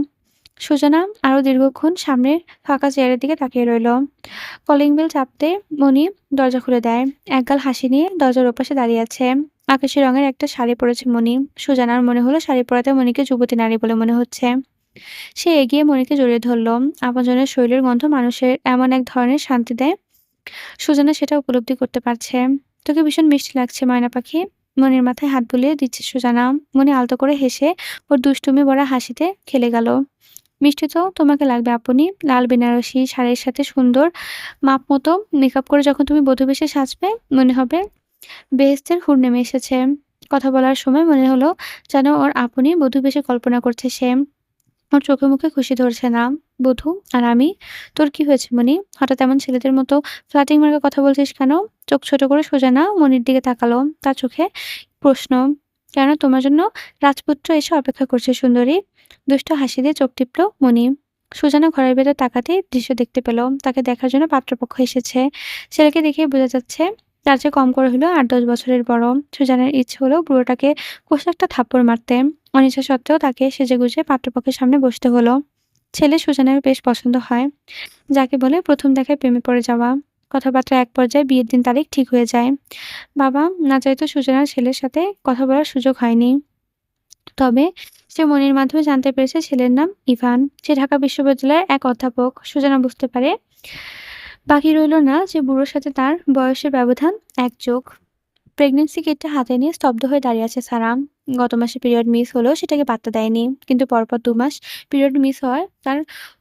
সুজানা আরো দীর্ঘক্ষণ সামনের ফাঁকা চেয়ারের দিকে তাকিয়ে রইল। কলিং বেল চাপতে মণি দরজা খুলে দেয়। একগাল হাসি নিয়ে দরজার ওপাশে দাঁড়িয়ে আছে। আকাশি রঙের একটা শাড়ি পরেছে মণি। সুজানার মনে হলো শাড়ি পরাতে মণিকে যুবতী নারী বলে মনে হচ্ছে। সে এগিয়ে মণিকে জড়িয়ে ধরল। আপনজনের শরীরের গন্ধ মানুষের এমন এক ধরনের শান্তি দেয়, সুজানা সেটা উপলব্ধি করতে পারছে। "তোকে ভীষণ মিষ্টি লাগছে ময়না পাখি।" মনির মাথায় হাত বুলিয়ে দিচ্ছে সুজানা। মনি আলতো করে হেসে ওর দুষ্টুমি ভরা হাসিতে খেলে গেল। মিষ্টি তো তোমাকে লাগবে আপনি। লাল বেনারসি শাড়ির সাথে সুন্দর মাপ মতো মেকআপ করে যখন তুমি বধূ বেশে সাজবে, মনে হবে বেহেশতের হুর নেমে এসেছে। কথা বলার সময় মনে হলো যেন ওর আপনি বধূ বেশে কল্পনা করছে সে। ওর চোখে মুখে খুশি ধরছে না। বধূ, আর আমি? তোর কি হয়েছে মনি? হঠাৎ এমন ছেলেদের মতো ফ্লার্টিং মার্কা কথা বলছিস কেন? চোখ ছোট করে সুজানা মনির দিকে তাকালো। তার চোখে প্রশ্ন। কেন তোমার জন্য রাজপুত্র এসে অপেক্ষা করছে সুন্দরী। দুষ্ট হাসি দিয়ে চোখ টিপল মনি। সুজানা ঘরের ভেতর তাকাতেই দৃশ্য দেখতে পেল। তাকে দেখার জন্য পাত্রপক্ষ এসেছে। ছেলেকে দেখেই বোঝা যাচ্ছে তার চেয়ে কম করে হলেও ৮-১০ বছরের বড়। সুজানার ইচ্ছে হলো বুড়োটাকে কষে একটা থাপ্পড় মারতে। অনিচ্ছা সত্ত্বেও তাকে সেজেগুজে পাত্রপক্ষের সামনে বসতে হলো। ছেলে সুজানের বেশ পছন্দ হয়, যাকে বলে প্রথম দেখায় প্রেমে পড়ে যাওয়া। কথাবার্তা এক পর্যায়ে বিয়ের দিন তারিখ ঠিক হয়ে যায়। বাবা না চাইতো সুজানার ছেলের সাথে কথা বলার সুযোগ হয়নি। তবে সে মনির মাধ্যমে জানতে পেরেছে ছেলের নাম ইভান। সে ঢাকা বিশ্ববিদ্যালয়ের এক অধ্যাপক। সুজানা বুঝতে পারে বাকি রইল না যে বুড়োর সাথে তার বয়সের ব্যবধান ১ যোগ। প্রেগন্যান্সি কিটটা হাতে নিয়ে স্তব্ধ হয়ে দাঁড়িয়ে আছে সারা। গত মাসে পিরিয়ড মিস হলেও সেটাকে পাত্তা দেয়নি। কিন্তু পরপর ২ মাস পিরিয়ড মিস হওয়ার তার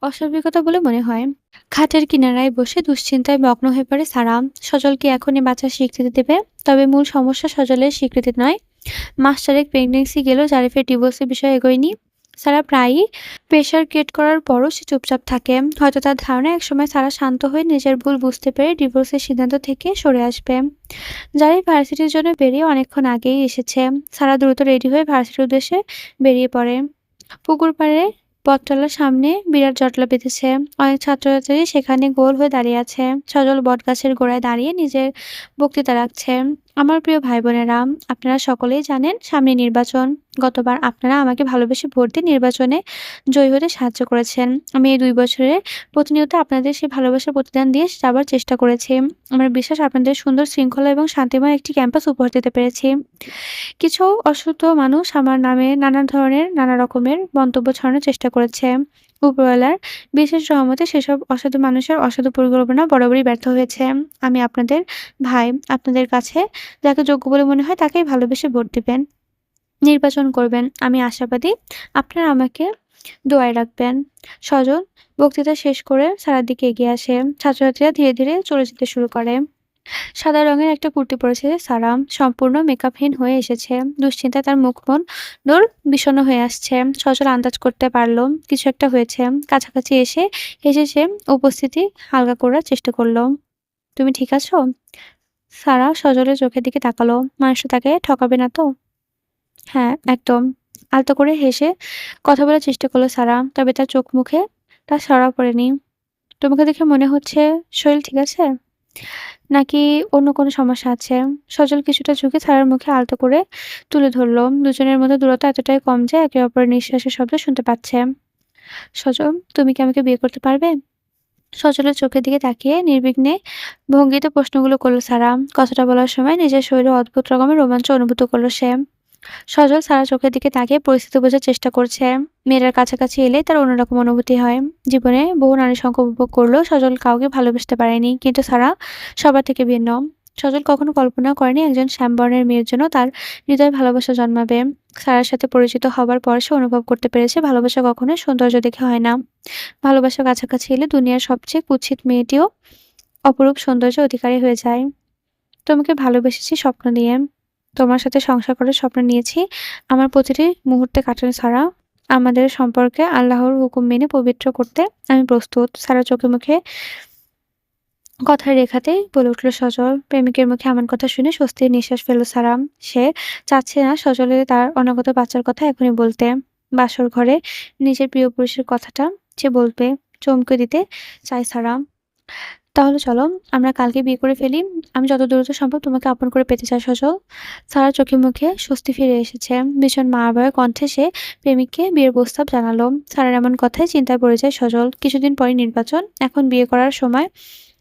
অস্বাভাবিকতা বলে মনে হয়। খাটের কিনারায় বসে দুশ্চিন্তায় মগ্ন হয়ে পড়ে সারা। সজল কি এখনই বাচ্চার স্বীকৃতি দেবে? তবে মূল সমস্যা সজলের স্বীকৃতি নয়। মাস ৪ প্রেগন্যান্সি গেলেও জারিফের ডিভোর্সের বিষয়ে এগোয়নি। সারা প্রায়ই প্রেশার ক্রিয়েট করার পরও সে চুপচাপ থাকে। হয়তো তার ধারণা একসময় সারা শান্ত হয়ে নিজের ভুল বুঝতে পেরে ডিভোর্সের সিদ্ধান্ত থেকে সরে আসবে। জারিফ ভার্সিটির জন্য বেরিয়ে অনেকক্ষণ আগেই এসেছে। সারা দ্রুত রেডি হয়ে ভার্সিটির উদ্দেশ্যে বেরিয়ে পড়ে। পুকুর পাড়ে বটতলার সামনে বিরাট জটলা বেঁধেছে। অনেক ছাত্রছাত্রী সেখানে গোল হয়ে দাঁড়িয়ে আছে। সজল বটগাছের গোড়ায় দাঁড়িয়ে নিজের বক্তৃতা রাখছে। আমার প্রিয় ভাই বোনেরা, আপনারা সকলেই জানেন সামনে নির্বাচন। গতবার আপনারা আমাকে ভালোবেসে ভোট দিয়ে নির্বাচনে জয়ী হতে সাহায্য করেছেন। আমি এই ২ বছরে প্রতিনিয়ত আপনাদের সেই ভালোবাসার প্রতিদান দিয়ে যাবার চেষ্টা করেছি। আমার বিশ্বাস আপনাদের সুন্দর শৃঙ্খলা এবং শান্তিময় একটি ক্যাম্পাস উপহার দিতে পেরেছি। কিছু অসুস্থ মানুষ আমার নামে নানা ধরনের নানা রকমের মন্তব্য ছড়ানোর চেষ্টা করেছে। উপরওয়ালার বিশেষ রহমতে সেসব অসাধু মানুষের অসাধু পরিকল্পনা বরাবরই ব্যর্থ হয়েছে। আমি আপনাদের ভাই। আপনাদের কাছে যাকে যোগ্য বলে মনে হয় তাকেই ভালোবেসে ভোট দিবেন, নির্বাচন করবেন। আমি আশাবাদী আপনারা আমাকে দোয়ায় রাখবেন। সজল বক্তৃতা শেষ করে সারার দিকে এগিয়ে আসে। ছাত্রছাত্রীরা ধীরে ধীরে চলে যেতে শুরু করে। সাদা রঙের একটা কুর্তি পরেছে সারা। সম্পূর্ণ মেকআপহীন হয়ে এসেছে। দুশ্চিন্তায় তার মুখমন ডোর বিষণ্ণ হয়ে আসছে। সজল আন্দাজ করতে পারল কিছু একটা হয়েছে। কাছাকাছি এসে হেসে সে উপস্থিতি হালকা করার চেষ্টা করল। তুমি ঠিক আছো? সারা সজলের চোখের দিকে তাকালো। মানুষটা তাকে ঠকাবে না তো? হ্যাঁ, একদম। আলতো করে হেসে কথা বলার চেষ্টা করল সারা। তবে তার চোখ মুখে তার সরা পড়েনি। তোমাকে দেখে মনে হচ্ছে শরীর ঠিক আছে? নাকি অন্য কোনো সমস্যা আছে? সজল কিছুটা ঝুঁকে সারার মুখে আলতো করে তুলে ধরল। দুজনের মধ্যে দূরত্ব এতটাই কম যে একে অপরের নিঃশ্বাসের শব্দ শুনতে পাচ্ছে। সজল, তুমি কি আমাকে বিয়ে করতে পারবে? সজলের চোখের দিকে তাকিয়ে নির্বিঘ্নে ভঙ্গিতে প্রশ্নগুলো করল সারা। কথাটা বলার সময় নিজের শরীরে অদ্ভুত রকমের রোমাঞ্চ অনুভূত করল সে। সজল সারা চোখের দিকে তাকিয়ে পরিস্থিতি বোঝার চেষ্টা করছে। মেয়েটার কাছাকাছি এলেই তার অন্যরকম অনুভূতি হয়। জীবনে বহু নারীর সঙ্গ উপভোগ করলেও সজল কাউকে ভালোবাসতে পারেনি। কিন্তু সারা সবার থেকে ভিন্ন। সজল কখনো কল্পনাও করেনি একজন শ্যামবর্ণের মেয়ের জন্য তার হৃদয়ে ভালোবাসা জন্মাবে। সারার সাথে পরিচিত হবার পর সে অনুভব করতে পেরেছে ভালোবাসা কখনোই সৌন্দর্য দেখে হয় না। ভালোবাসার কাছাকাছি এলে দুনিয়ার সবচেয়ে কুৎসিত মেয়েটিও অপরূপ সৌন্দর্যের অধিকারী হয়ে যায়। তোমাকে ভালোবেসেছি স্বপ্ন নিয়ে। তোমার সাথে সংসার করার স্বপ্ন নিয়েছি। আমার প্রতিটি মুহূর্তে কাটানো ছাড়া আমাদের সম্পর্কে আল্লাহর হুকুম মেনে পবিত্র করতে আমি প্রস্তুত। সারা চোখে মুখে কথার রেখাতেই বলে উঠল সজল। প্রেমিকের মুখে এমন কথা শুনে স্বস্তির নিঃশ্বাস ফেলল সারা। সে চাচ্ছে না সজলের তার অনাগত বাচ্চার কথা এখনই বলতে। বাসর ঘরে নিজের প্রিয় পুরুষের কথাটা সে বলবে, চমকে দিতে চায় সারা। তাহলে চলো আমরা কালকে বিয়ে করে ফেলি। আমি যত দ্রুত সম্ভব তোমাকে আপন করে পেতে চাই সজল। সারার চোখে মুখে স্বস্তি ফিরে এসেছে। ভীষণ মায়াবয় কণ্ঠে সে প্রেমিককে বিয়ের প্রস্তাব জানালো। সারার এমন কথায় চিন্তায় পড়ে যায় সজল। কিছুদিন পরই নির্বাচন। এখন বিয়ে করার সময়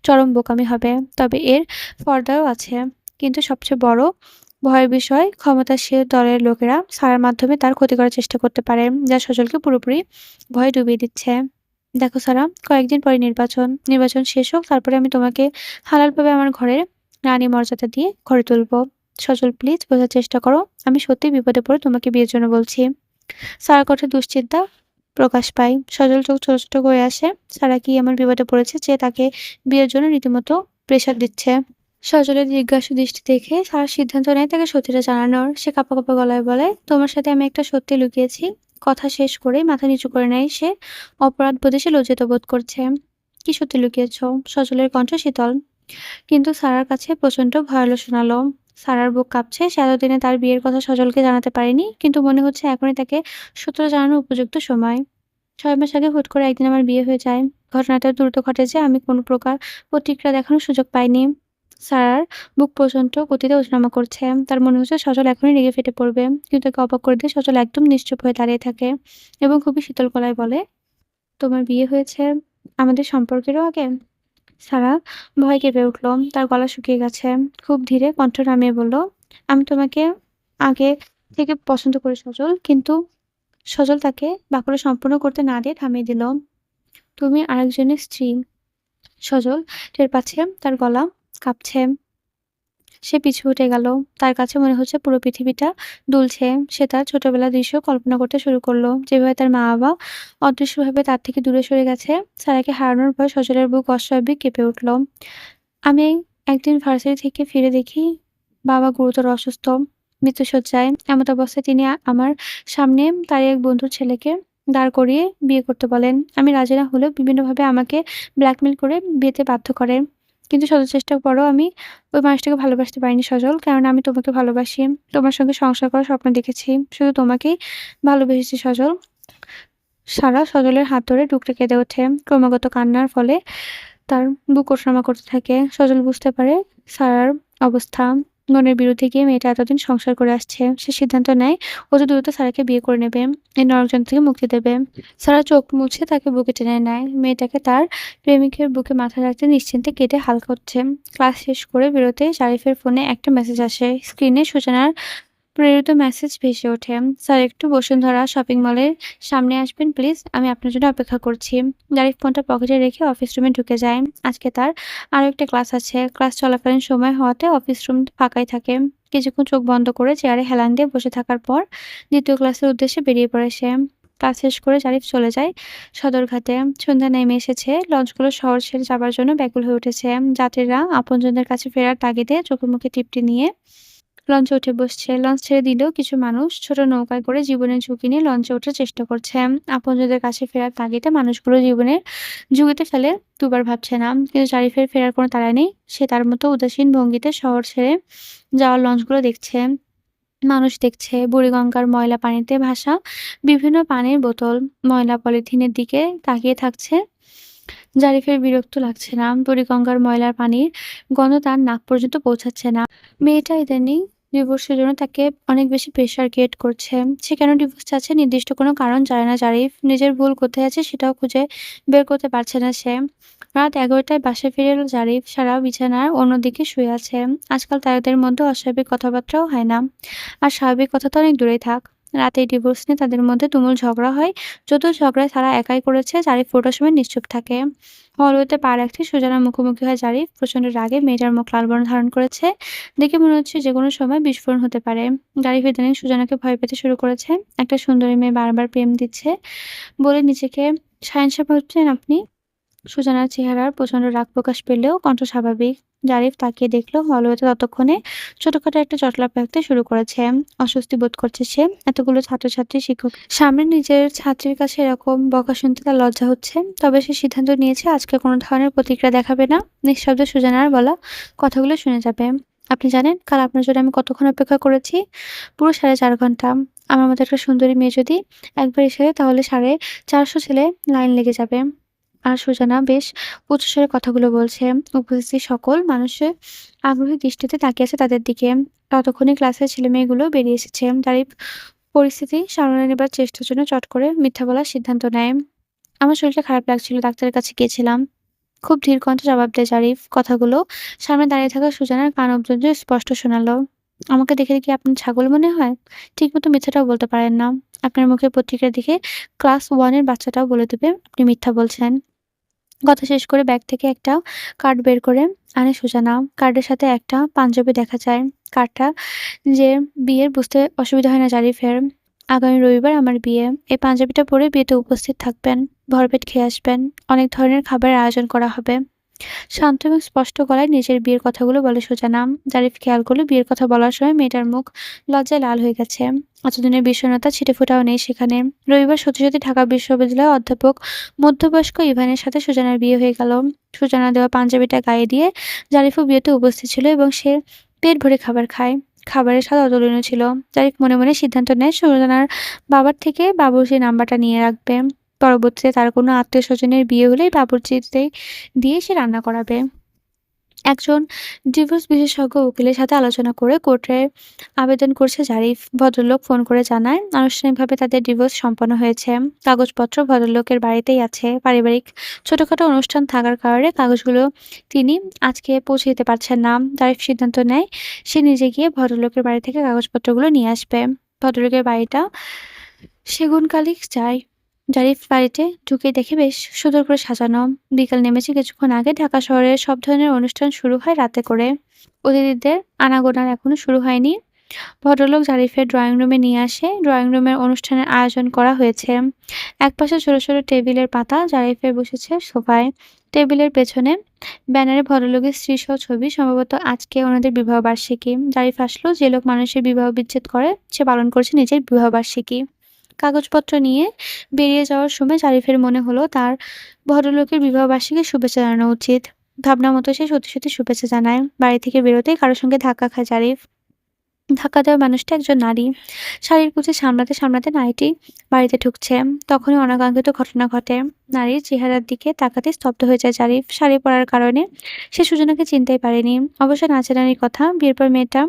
চরম বোকামি হবে। তবে এর পর্দাও আছে। কিন্তু সবচেয়ে বড় ভয়ের বিষয় ক্ষমতাসীন দলের লোকেরা সারার মাধ্যমে তার ক্ষতি করার চেষ্টা করতে পারে, যা সজলকে পুরোপুরি ভয়ে ডুবিয়ে দিচ্ছে। দেখো সারা, কয়েকদিন পরে নির্বাচন। নির্বাচন শেষ হোক, তারপরে আমি তোমাকে হালালভাবে আমার ঘরের রানী মর্যাদা দিয়ে ঘরে তুলব। সজল প্লিজ বোঝার চেষ্টা করো। আমি সত্যিই বিপদে পড়ে তোমাকে বিয়ের জন্য বলছি। সারার কণ্ঠে দুশ্চিন্তা প্রকাশ পায়। সজল চোখ ছোট, ছোট করে আসে। সারা কি এমন বিপদে পড়েছে যে তাকে বিয়ের জন্য রীতিমতো প্রেশার দিচ্ছে? সজলের জিজ্ঞাসু দৃষ্টি দেখে সারা সিদ্ধান্ত নেয় তাকে সত্যিটা জানানোর। সে কাঁপা, কাঁপা গলায় বলে, "তোমার সাথে আমি একটা সত্যি লুকিয়েছি।" কথা শেষ করেই মাথা নিচু করে নেয় সে। অপরাধবোধে সে লজ্জিত বোধ করছে। "কি সত্যি লুকিয়েছ?" সজলের কণ্ঠ শীতল, কিন্তু সারার কাছে প্রচণ্ড ভয়ালো শোনালো। সারার বুক কাঁপছে। সে এতদিনে তার বিয়ের কথা সজলকে জানাতে পারেনি। কিন্তু মনে হচ্ছে এখনই তাকে সত্যটা জানানোর উপযুক্ত সময়। ৬ মাস আগে হুট করে একদিন আমার বিয়ে হয়ে যায়। ঘটনাটা দ্রুত ঘটে যে আমি কোনো প্রকার প্রতিক্রিয়া দেখানোর সুযোগ পাইনি। সারার বুক প্রচণ্ড গতিতে ওঠানামা করছে। তার মনে হচ্ছে সজল এখনই রেগে ফেটে পড়বে। কিন্তু তাকে অবাক করে দিয়ে সজল একদম নিশ্চুপ হয়ে দাঁড়িয়ে থাকে এবং খুবই শীতল গলায় বলে, "তোমার বিয়ে হয়েছে আমাদের সম্পর্কেরও আগে?" সারা ভয়ে কেঁপে উঠল। তার গলা শুকিয়ে গেছে। খুব ধীরে কণ্ঠ নামিয়ে বলল, "আমি তোমাকে আগে থেকে পছন্দ করি সজল।" কিন্তু সজল তাকে বাক্যটা সম্পূর্ণ করতে না দিয়ে থামিয়ে দিল। "তুমি আরেকজনের স্ত্রী।" সজল টের পাচ্ছে তার গলা কাঁপছে। সে পিছু হটে গেল। তার কাছে মনে হচ্ছে পুরো পৃথিবীটা দুলছে। সে তার ছোটবেলার দৃশ্য কল্পনা করতে শুরু করল। যেভাবে তার মা-বাবা অদৃশ্যভাবে তার থেকে দূরে সরে গেছে। সারাকে হারানোর ভয়ে সজলের বুক অস্বাভাবিক কেঁপে উঠল। আমি একদিন ভার্সিটি থেকে ফিরে দেখি বাবা গুরুতর অসুস্থ, মৃত্যুশয্যায়। এমত অবস্থায় তিনি আমার সামনে তার এক বন্ধুর ছেলেকে দাঁড় করিয়ে বিয়ে করতে বলেন। আমি রাজি না হলেও বিভিন্নভাবে আমাকে ব্ল্যাকমেইল করে বিয়েতে বাধ্য করে। কিন্তু শত চেষ্টার পরও আমি ওই মানুষটাকে ভালোবাসতে পারিনি সজল। কেননা আমি তোমাকে ভালোবাসি। তোমার সঙ্গে সংসার করার স্বপ্ন দেখেছি। শুধু তোমাকেই ভালোবেসেছি সজল। সারা সজলের হাত ধরে ডুকরে কেঁদে ওঠে। ক্রমাগত কান্নার ফলে তার বুক ওঠানামা করতে থাকে। সজল বুঝতে পারে সারার অবস্থা। মনের বিরুদ্ধে গিয়ে মেয়েটা এতদিন সংসার করে আসছে। সে সিদ্ধান্ত নেয় অতি দ্রুত সারাকে বিয়ে করে নেবে। এই নরকযন্ত্র থেকে মুক্তি দেবে। সারা চোখ মুছে তাকে বুকে টেনে নেয়। মেয়েটাকে তার প্রেমিকের বুকে মাথা রাখতে নিশ্চিন্তে কেঁদে হালকা হচ্ছে। ক্লাস শেষ করে বেরোতেই জারিফের ফোনে একটা মেসেজ আসে। স্ক্রিনে সূচনার প্রেরিত মেসেজ ভেসে ওঠে। "স্যার একটু বসুন্ধরা শপিং মলের সামনে আসবেন প্লিজ। আমি আপনার জন্য অপেক্ষা করছি।" জারিফ ফোনটা পকেটে রেখে অফিস রুমে ঢুকে যায়। আজকে তার আরো একটা ক্লাস আছে। ক্লাস চলাকালীন সময় হওয়াতে অফিস রুম ফাঁকাই থাকে। কিছুক্ষণ চোখ বন্ধ করে চেয়ারে হেলান দিয়ে বসে থাকার পর দ্বিতীয় ক্লাসের উদ্দেশ্যে বেরিয়ে পড়ে সে। ক্লাস শেষ করে জারিফ চলে যায় সদরঘাটে। সন্ধ্যা নেমে এসেছে। লঞ্চগুলো শহর ছেড়ে যাবার জন্য ব্যাকুল হয়ে উঠেছে। যাত্রীরা আপনজনদের কাছে ফেরার তাগিদে চোখে মুখে তৃপ্তি নিয়ে লঞ্চে উঠে বসছে। লঞ্চ ছেড়ে দিলেও কিছু মানুষ ছোট নৌকায় করে জীবনের ঝুঁকি নিয়ে লঞ্চে ওঠার চেষ্টা করছে। আপনজনদের কাছে ফেরার তাগিদে মানুষগুলো জীবনের ঝুঁকিতে ফেলে দুবার ভাবছে না। কিন্তু জারিফের ফেরার কোনো তাড়া নেই। সে তার মতো উদাসীন ভঙ্গিতে শহর ছেড়ে যাওয়ার লঞ্চগুলো দেখছে। মানুষ দেখছে বুড়িগঙ্গার ময়লা পানিতে ভাসা বিভিন্ন পানির বোতল, ময়লা পলিথিনের দিকে তাকিয়ে থাকছে। জারিফের বিরক্ত লাগছে না। বুড়িগঙ্গার ময়লার পানির গন্ধ তার নাক পর্যন্ত পৌঁছাচ্ছে না। মেয়েটা ইদানীং ডিভোর্সের জন্য তাকে অনেক বেশি প্রেশার ক্রিয়েট করছে। সে কেন ডিভোর্স চাচ্ছে নির্দিষ্ট কোনো কারণ জানে না জারিফ। নিজের ভুল কোথায় আছে সেটাও খুঁজে বের করতে পারছে না সে। রাত ১১টায় বাসায় ফিরে এলো জারিফ। সারা বিছানার অন্যদিকে শুয়ে আছে। আজকাল তাদের মধ্যে অস্বাভাবিক কথাবার্তাও হয় না। আর স্বাভাবিক কথা তো অনেক দূরেই থাক। রাতেই ডিভোর্স নিয়ে তাদের মধ্যে তুমুল ঝগড়া হয়। যদিও ঝগড়ায় সারা একাই করেছে, জারিফ পুরোটা সময় নিশ্চুপ থাকে। হলওয়েতে পা রাখতেই সুজানার মুখোমুখি হয় জারিফ। প্রচণ্ড রাগে মেয়েটার মুখ লাল বর্ণ ধারণ করেছে। দেখে মনে হচ্ছে যেকোনো সময় বিস্ফোরণ হতে পারে। জারিফ ইদানীং সুজানাকে ভয় পেতে শুরু করেছে। একটা সুন্দরী মেয়ে বারবার প্রেম দিচ্ছে বলে নিজেকে শাহেনশা ভাবছেন আপনি? সুজানার চেহারার প্রচণ্ড রাগ প্রকাশ পেলেও কণ্ঠ স্বাভাবিক। জারিফ তাকিয়ে দেখল হলওয়েতে ততক্ষণে ছোটখাটো একটা জটলা পাকতে শুরু করেছে। অস্বস্তি বোধ করছে সে। এতগুলো ছাত্রছাত্রী শিক্ষক সামনে নিজের ছাত্রীর কাছে এরকম বকা শুনতে তার লজ্জা হচ্ছে। তবে সে সিদ্ধান্ত নিয়েছে আজকে কোনো ধরনের প্রতিক্রিয়া দেখাবে না। নিঃশব্দে সুজানার বলা কথাগুলো শুনে যাবে। "আপনি জানেন কাল আপনার জন্য আমি কতক্ষণ অপেক্ষা করেছি?" "পুরো ৪.৫ ঘন্টা। আমার মতো একটা সুন্দরী মেয়ে যদি একবার এসে যায় তাহলে ৪৫০ ছেলে লাইন লেগে যাবে।" আর সুজানা বেশ উচ্চস্বরে কথাগুলো বলছে। উপস্থিত সকল মানুষের আগ্রহী দৃষ্টিতে তাকিয়ে আছে তাদের দিকে। ততক্ষণে ক্লাসের ছেলেমেয়েগুলো বেরিয়ে এসেছে। জারিফ পরিস্থিতি সামলে নেবার চেষ্টার জন্য চট করে মিথ্যা বলার সিদ্ধান্ত নেয়। "আমার শরীরটা খারাপ লাগছিল। ডাক্তারের কাছে গিয়েছিলাম।" খুব ধীর কণ্ঠে জবাব দেয় জারিফ। কথাগুলো সামনে দাঁড়িয়ে থাকা সুজানার কান অব্দি স্পষ্ট শোনালো। "আমাকে দেখে কি আপনার ছাগল মনে হয়? ঠিকমতো মিথ্যাটাও বলতে পারেন না। আপনার মুখের প্রতিক্রিয়া দেখে ক্লাস 1 এর বাচ্চাটাও বলে দেবে আপনি মিথ্যা বলছেন।" কথা শেষ করে ব্যাগ থেকে একটা কার্ড বের করে আনে সুজানা। কার্ডের সাথে একটা পাঞ্জাবি দেখা যায়। কার্ডটা যে বিয়ের বুঝতে অসুবিধা হয় না জারিফের। আগামী রবিবার আমার বিয়ে। এই পাঞ্জাবিটা পরে বিয়েতে উপস্থিত থাকবেন। ভরপেট খেয়ে আসবেন। অনেক ধরনের খাবারের আয়োজন করা হবে। শান্ত এবং স্পষ্ট গলায় নিজের বিয়ের কথাগুলো বলে সুজানা। জারিফ খেয়াল করল বিয়ের কথা বলার সময় মেয়েটার মুখ লজ্জায় লাল হয়ে গেছে। এতদিনের বিষণ্ণতা ছিটেফোঁটাও নেই সেখানে। রবিবার সত্যি সত্যি ঢাকা বিশ্ববিদ্যালয়ের অধ্যাপক মধ্যবয়স্ক ইভানের সাথে সুজানার বিয়ে হয়ে গেল। সুজানা দেওয়া পাঞ্জাবিটা গায়ে দিয়ে জারিফও বিয়েতে উপস্থিত ছিল এবং সে পেট ভরে খাবার খায়। খাবারের স্বাদ অতুলনীয় ছিল। জারিফ মনে মনে সিদ্ধান্ত নেয় সুজানার বাবার থেকে বাবুর্চির নাম্বারটা নিয়ে রাখবে। পরবর্তীতে তার কোনো আত্মীয়স্বজনের বিয়ে হলেই বাবুর্চিতে দিয়ে সে রান্না করাবে। একজন ডিভোর্স বিশেষজ্ঞ উকিলের সাথে আলোচনা করে কোর্টে আবেদন করছে জারিফ। ভদ্রলোক ফোন করে জানায় আনুষ্ঠানিকভাবে তাদের ডিভোর্স সম্পন্ন হয়েছে। কাগজপত্র ভদ্রলোকের বাড়িতেই আছে। পারিবারিক ছোটখাটো অনুষ্ঠান থাকার কারণে কাগজগুলো তিনি আজকে পৌঁছে দিতে পারছেন না। জারিফ সিদ্ধান্ত নেয় সে নিজে গিয়ে ভদ্রলোকের বাড়ি থেকে কাগজপত্রগুলো নিয়ে আসবে। ভদ্রলোকের বাড়িটা সেগুনকালী যায়। জারিফ বাড়িতে ঢুকে দেখে বেশ সুন্দর করে সাজানো। বিকাল নেমেছে কিছুক্ষণ আগে। ঢাকা শহরের সব ধরনের অনুষ্ঠান শুরু হয় রাতে করে। অতিথিদের আনাগোনা এখনো শুরু হয়নি। ভদ্রলোক জারিফের ড্রয়িং রুমে নিয়ে আসে। ড্রয়িং রুমের অনুষ্ঠানের আয়োজন করা হয়েছে। একপাশে ছোট ছোট টেবিলের পাতা। জারিফের বসেছে সোফায়। টেবিলের পেছনে ব্যানারে ভদ্রলোকের স্ত্রীসহ ছবি। সম্ভবত আজকে ওনাদের বিবাহবার্ষিকী। জারিফ আসলো। যে লোক মানুষের বিবাহ বিচ্ছেদ করে সে পালন করছে নিজের বিবাহবার্ষিকী। কাগজপত্র নিয়ে বেরিয়ে যাওয়ার সময় জারিফের মনে হলো তার ভদ্রলোকের বিবাহবার্ষিকীর শুভেচ্ছা জানানো উচিত। ভাবনা মতো সে সত্যি সত্যি শুভেচ্ছা জানায়। বাড়ি থেকে বেরোতেই কারো সঙ্গে ধাক্কা খায় জারিফ। ধাক্কা দেওয়া মানুষটা একজন নারী। শাড়ির কুঁচি সামলাতে সামলাতে নারীটি বাড়িতে ঢুকছে। তখনই অনাকাঙ্ক্ষিত ঘটনা ঘটে। নারীর চেহারার দিকে তাকাতে স্তব্ধ হয়ে যায় জারিফ। শাড়ি পরার কারণে সে সুজনাকে চিনতেই পারেনি। অবশ্য নাচেরানির কথা। বিয়ের পর মেয়েটার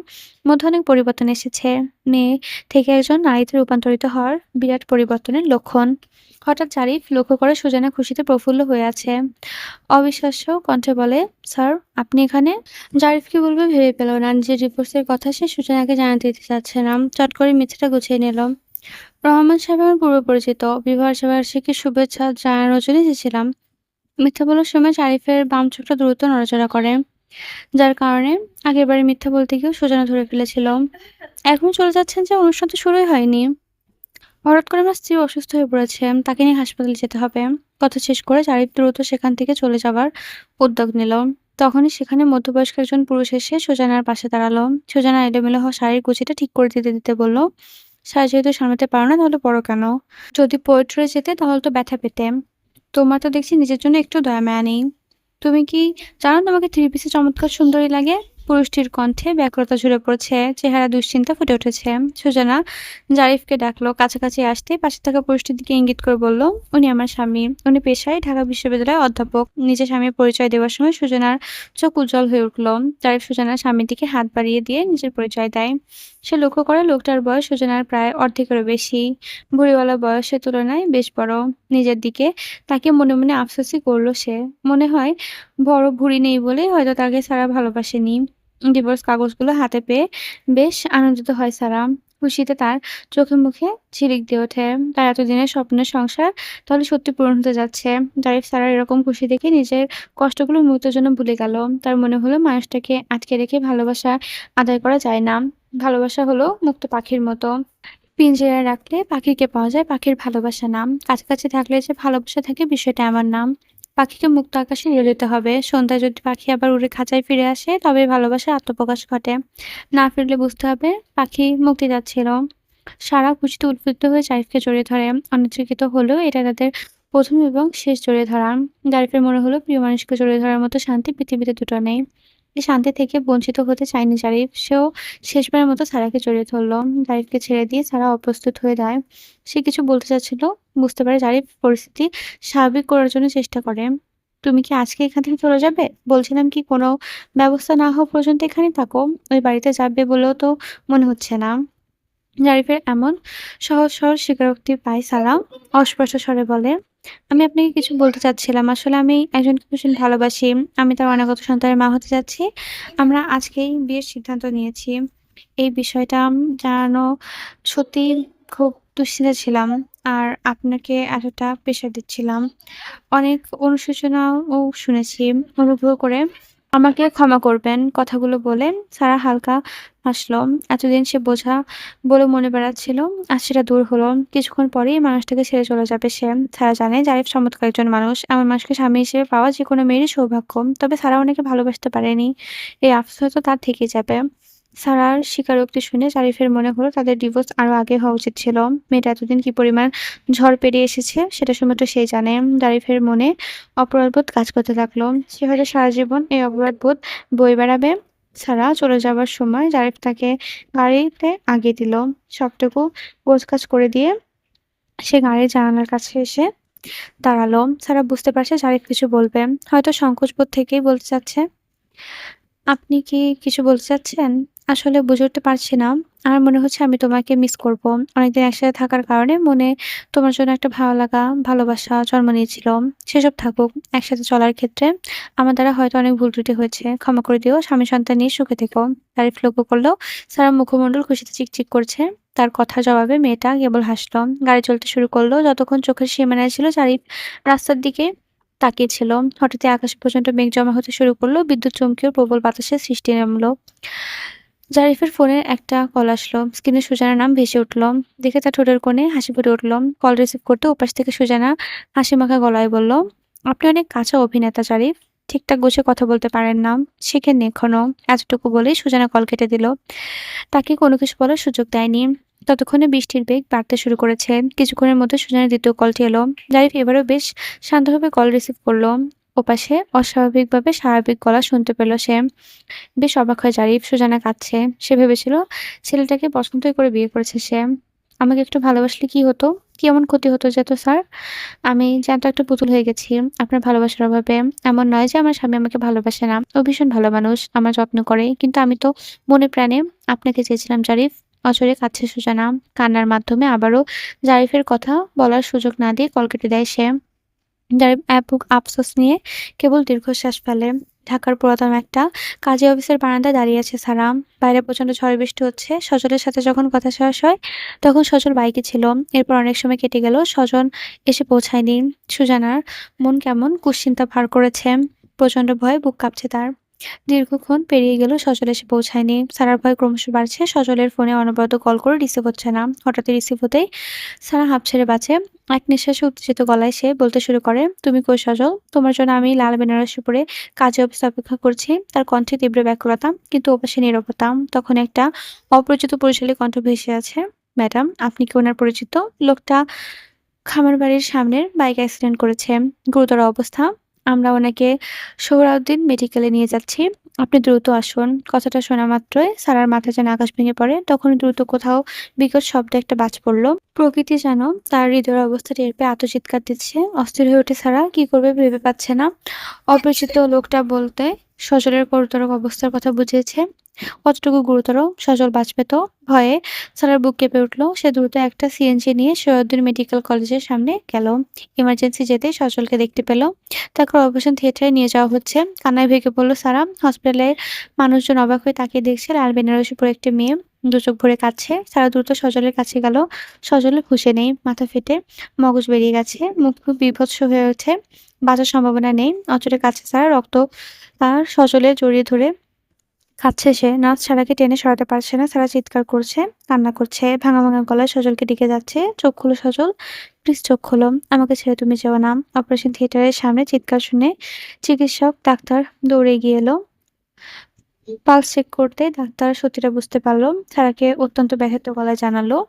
মধ্যে অনেক পরিবর্তন এসেছে। মেয়ে থেকে একজন নারীতে রূপান্তরিত হওয়ার বিরাট পরিবর্তনের লক্ষণ। হঠাৎ জারিফ লক্ষ্য করে সুজানা খুশিতে প্রফুল্ল হয়ে আছে। অবিশ্বাস্য কণ্ঠে বলে, "স্যার, আপনি এখানে?" জারিফ কি বলবে ভেবে পেল না। নিজের ডিভোর্সের কথা সে সূচনাকে জানাতে দিতে চাচ্ছে না। চট করে মিথ্যেটা গুছিয়ে নিল। রহমান সাহেব আমার পূর্ব পরিচিত। বিবাহবার্ষিকীর শুভেচ্ছা জানানোর জন্য এসেছিলাম। মিথ্যা বলার সময় জারিফের বাম চোখটা দ্রুত নড়াচড়া করে। যার কারণে আগেরবারে মিথ্যা বলতে গিয়েও সুজানা ধরে ফেলেছিল। এখনই চলে যাচ্ছেন যে অনুষ্ঠান তো শুরুই হয়নি। হঠাৎ করে আমার স্ত্রী অসুস্থ হয়ে পড়েছে। তাকে নিয়ে হাসপাতালে যেতে হবে। কথা শেষ করে জারিফ দ্রুত সেখান থেকে চলে যাওয়ার উদ্যোগ নিল। তখনই সেখানে মধ্যবয়স্ক একজন পুরুষ এসে সুজানার পাশে দাঁড়ালো। সুজানা এলোমেলো হওয়া শাড়ির কুচিটা ঠিক করে দিতে দিতে বলল, "শাড়ি যেহেতু সামলাতে পারো না তাহলে পরো কেন? যদি পোয়েট্রি যেতে তাহলে তো ব্যথা পেতে। তোমার তো দেখছি নিজের জন্য একটু দয়া মায়া নেই। তুমি কি জানো তোমাকে থ্রি পিসে চমৎকার সুন্দরী লাগে?" পুরুষটির কণ্ঠে ব্যাকুলতা ঝরে পড়ছে। চেহারা দুশ্চিন্তা ফুটে উঠেছে। সুজানা জারিফকে ডাকলো। কাছাকাছি আসতেই পাশে থাকা পুরুষটির দিকে ইঙ্গিত করে বলল, "উনি আমার স্বামী। উনি পেশায় ঢাকা বিশ্ববিদ্যালয়ের অধ্যাপক।" নিজের স্বামীর পরিচয় দেওয়ার সময় সুজানার চোখ উজ্জ্বল হয়ে উঠল। জারিফ সুজানার স্বামীর দিকে হাত বাড়িয়ে দিয়ে নিজের পরিচয় দেয়। সে লক্ষ্য করে লোকটার বয়স সুজানার প্রায় অর্ধেকেরও বেশি। ভুঁড়িওয়ালা বয়সের তুলনায় বেশ বড়। নিজের দিকে তাকিয়ে মনে মনে আফসোসই করল সে। মনে হয় বড় ভুঁড়ি নেই বলেই হয়তো তাকে সারা ভালোবাসেনি। ডিভোর্স কাগজগুলো হাতে পেয়ে বেশ আনন্দিত হয় সারা। খুশিতে তার চোখে মুখে ঝিলিক দিয়ে ওঠে। তার এতদিনের স্বপ্নের সংসার তাহলে সত্যি পূরণ হতে যাচ্ছে। জারিফ সারার এরকম খুশি দেখে নিজের কষ্টগুলো মুহূর্তের জন্য ভুলে গেল। তার মনে হলো মানুষটাকে আটকে রেখে ভালোবাসা আদায় করা যায় না। ভালোবাসা হলো মুক্ত পাখির মতো। পিঞ্জরায় রাখলে পাখিকে পাওয়া যায়, পাখির ভালোবাসা না। কাছাকাছি থাকলে যে ভালোবাসা থাকে বিষয়টা এমন না। পাখিকে মুক্ত আকাশে উড়ে যেতে হবে। সন্ধ্যায় যদি পাখি আবার উড়ে খাঁচায় ফিরে আসে তবেই ভালোবাসার আত্মপ্রকাশ ঘটে। না ফিরলে বুঝতে হবে পাখি মুক্তি যাচ্ছিল। সারা খুশিতে উদ্বুদ্ধ হয়ে জারিফকে জড়িয়ে ধরে। অনিচ্ছাকৃত হলেও এটা তাদের প্রথম এবং শেষ জড়িয়ে ধরা। জারিফের মনে হলো প্রিয় মানুষকে জড়িয়ে ধরার মতো শান্তি পৃথিবীতে দুটো নেই। এই শান্তি থেকে বঞ্চিত হতে চায়নি জারিফ। সেও শেষবারের মতো সারাকে জড়িয়ে ধরল। জারিফকে ছেড়ে দিয়ে সারা অপ্রস্তুত হয়ে যায়। সে কিছু বলতে চাচ্ছিল। বুঝতে পারে জারিফ পরিস্থিতি স্বাভাবিক করার জন্য চেষ্টা করে। "তুমি কি আজকে এখান থেকে চলে যাবে? বলছিলাম কি কোনো ব্যবস্থা না হওয়া পর্যন্ত এখানেই থাকো। ওই বাড়িতে যাবে বলেও তো মনে হচ্ছে না।" জারিফের এমন সহজ সরল স্বীকারোক্তি পায় সারা অস্পষ্ট স্বরে বলে, "আমি আপনাকে কিছু বলতে চাচ্ছিলাম। আসলে আমি একজনকে ভীষণ ভালোবাসি। আমি তার অনাগত সন্তানের মা হতে যাচ্ছি। আমরা আজকেই বিয়ের সিদ্ধান্ত নিয়েছি।" এই বিষয়টা জানানো সত্যিই খুব দুশ্চিন্তায় ছিলাম। আর আপনাকে এতটা প্রেশার দিচ্ছিলাম। অনেক অনুশোচনাও শুনেছি। অনুগ্রহ করে আমাকে ক্ষমা করবেন। কথাগুলো বলে সারা হালকা হাসলো। এতদিন সে বোঝা বলে মনে বেড়াচ্ছিল, আজ সেটা দূর হলো। কিছুক্ষণ পরেই মানুষটাকে ছেড়ে চলে যাবে সে। সারা জানে জারিফ চমৎকার একজন মানুষ। এমন মানুষকে স্বামী হিসেবে পাওয়া যেকোনো মেয়েরই সৌভাগ্য। তবে সারা ওনাকে ভালোবাসতে পারেনি। এই আফসোস হয়তো তার থেকেই যাবে। সারার স্বীকারোক্তি শুনে জারিফের মনে হলো তাদের ডিভোর্স আরো আগে হওয়া উচিত ছিল। মেয়েটা এতদিন কি পরিমাণ ঝড় পেরিয়ে এসেছে সেটা শুধুমাত্র সেই জানে। জারিফের মনে অপরাধবোধ কাজ করতে লাগলো। সে হয়তো সারা জীবন এই অপরাধবোধ বয়ে বেড়াবে। সারা চলে যাবার সময় জারিফ তাকে গাড়িতে আগিয়ে দিল। সবটুকু গোছগাছ করে দিয়ে সে গাড়ির জানালার কাছে এসে দাঁড়ালো। সারা বুঝতে পারছে জারিফ কিছু বলবে। হয়তো সংকোচবোধ থেকেই বলতে চাচ্ছে। আপনি কি কিছু বলতে চাচ্ছেন? আসলে বুঝে উঠতে পারছি না। আমার মনে হচ্ছে আমি তোমাকে মিস করব। অনেকদিন একসাথে থাকার কারণে মনে তোমার জন্য একটা ভালো লাগা, ভালোবাসা জন্ম নিয়েছিল। সেসব থাকুক। একসাথে চলার ক্ষেত্রে আমার দ্বারা হয়তো অনেক ভুল ত্রুটি হয়েছে। ক্ষমা করে দিও। স্বামী-সন্তান নিয়ে সুখে থেকো। তারিফ লক্ষ্য করল সারার মুখমণ্ডল খুশিতে চিকচিক করছে। তার কথার জবাবে মেয়েটা কেবল হাসল। গাড়ি চলতে শুরু করল। যতক্ষণ চোখের সীমানায় ছিল জারিফ রাস্তার দিকে তাকিয়েছিল। হঠাৎই আকাশ পর্যন্ত মেঘ জমা হতে শুরু করল। বিদ্যুৎ চমকিয়ে প্রবল বাতাসের সৃষ্টি নামল। জারিফের ফোনের একটা কল আসলো। স্ক্রিনে সুজানার নাম ভেসে উঠল। দেখে তার ঠোঁটের কোণে হাসি ফুটে উঠল। কল রিসিভ করতে ওপাশ থেকে সুজানা হাসিমাখা গলায় বলল, আপনি অনেক কাঁচা অভিনেতা জারিফ। ঠিকঠাক গুছিয়ে কথা বলতে পারেন না। শিখেননি এখনো। এতটুকু বলেই সুজানা কল কেটে দিল। তাকে কোনো কিছু বলার সুযোগ দেয়নি। ততক্ষণে বৃষ্টির বেগ বাড়তে শুরু করেছে। কিছুক্ষণের মধ্যে সুজানার দ্বিতীয় কলটি এলো। জারিফ এবারেও বেশ শান্তভাবে কল রিসিভ করল। ওপাশে অস্বাভাবিকভাবে স্বাভাবিক গলা শুনতে পেল সে। বেশ অবাক হয় জারিফ। সুজানা কাঁদছে। সে ভেবেছিল ছেলেটাকে পছন্দই করে বিয়ে করেছে সে। আমাকে একটু ভালোবাসলে কি হতো? কি এমন ক্ষতি হতো যেত স্যার? আমি জ্যান্ত একটা পুতুল হয়ে গেছি আপনার ভালোবাসার অভাবে। এমন নয় যে আমার স্বামী আমাকে ভালোবাসে না। ও ভীষণ ভালো মানুষ। আমার যত্ন করে। কিন্তু আমি তো মনে প্রাণে আপনাকে চেয়েছিলাম জারিফ। অঝরে কাঁদছে সুজানা। কান্নার মাধ্যমে আবারও জারিফের কথা বলার সুযোগ না দিয়ে কল কেটে দেয় সে। জারিফ এক বুক আফসোস নিয়ে কেবল দীর্ঘশ্বাস ফেলে। ঢাকার পুরাতন একটা কাজী অফিসের বারান্দায় দাঁড়িয়ে আছে সারা। বাইরে প্রচন্ড ঝড় বৃষ্টি হচ্ছে। সজলের সাথে যখন কথা শেষ হয় তখন সজল বাইকে ছিল। এরপর অনেক সময় কেটে গেল। সজন এসে পৌঁছায়নি। সুজানার মন কেমন কুশ্চিন্তা ভার করেছে। প্রচন্ড ভয়ে বুক কাঁপছে তার। দীর্ঘক্ষণ পেরিয়ে গেল সজল এসে পৌঁছায়নি। সারার ভয় ক্রমশ বাড়ছে। সজলের ফোনে অনবরত কল করে রিসিভ হচ্ছে না। হঠাৎই রিসিভ হতেই সারা হাঁপ ছেড়ে বাঁচে। এক নিঃশ্বাসে উত্তেজিত গলায় সে বলতে শুরু করে, তুমি কই সজল? তোমার জন্য আমি লাল বেনারসি পরে কাজে অফিসে অপেক্ষা করছি। তার কণ্ঠে তীব্র ব্যাকুলতা, কিন্তু ওপাশে নীরবতা। তখন একটা অপরিচিত পুরুষালী কণ্ঠ ভেসে আছে। ম্যাডাম, আপনি কি ওনার পরিচিত? লোকটা খামার বাড়ির সামনের বাইক অ্যাক্সিডেন্ট করেছে। গুরুতর অবস্থা। আমরা ওনাকে সোহরাওয়ার্দী মেডিকেলে নিয়ে যাচ্ছি। আপনি দ্রুত আসুন। কথাটা শোনা মাত্রই সারার মাথায় যেন আকাশ ভেঙে পড়ে। তখনই দ্রুত কোথাও বিকট শব্দে একটা বাজ পড়ল। প্রকৃতি যেন তার হৃদয়ের অবস্থা টের পেয়ে আর্তচিৎকার দিচ্ছে। অস্থির হয়ে উঠে সারা। কি করবে ভেবে পাচ্ছে না। অপরিচিত লোকটা বলতে সজলের গুরুতর অবস্থার কথা বুঝিয়েছে। কতটুকু গুরুতর? সজল বাঁচবে তো? ভয়ে সারার বুক কেঁপে উঠল। সে দ্রুত একটা সিএনজি নিয়ে সোহরাওয়ার্দী মেডিকেল কলেজের সামনে গেল। ইমার্জেন্সি যেতেই সজলকে দেখতে পেল। তাকে অপারেশন থিয়েটারে নিয়ে যাওয়া হচ্ছে। কান্নায় ভেঙে পড়ল সারা। হসপিটালের মানুষজন অবাক হয়ে তাকিয়ে দেখছে লাল বেনারসি পরে একটি মেয়ে দু চোখ ভরে কাঁদছে। সারা দ্রুত সজলের কাছে গেল। সজলের হুঁশে নেই। মাথা ফেটে মগজ বেরিয়ে গেছে। মুখ বিভৎস হয়ে ওঠে। বাঁচার সম্ভাবনা নেই। অচরে কাছে সারা। রক্ত তার সজলে জড়িয়ে ধরে কাঁদছে সে। নার্স সারাকে টেনে সরাতে পারছে না। সারা চিৎকার করছে, কান্না করছে। ভাঙা ভাঙা গলায় সজলকে ডেকে যাচ্ছে। চোখ খুলো সজল। প্লিজ চোখ খোলো। আমাকে ছেড়ে তুমি যেও না। অপারেশন থিয়েটারের সামনে চিৎকার শুনে চিকিৎসক ডাক্তার দৌড়ে এগিয়ে এলো। পালস চেক করতে ডাক্তার সত্যিটা বুঝতে পারল। সারাকে অত্যন্ত ব্যাহত গলায় জানালো,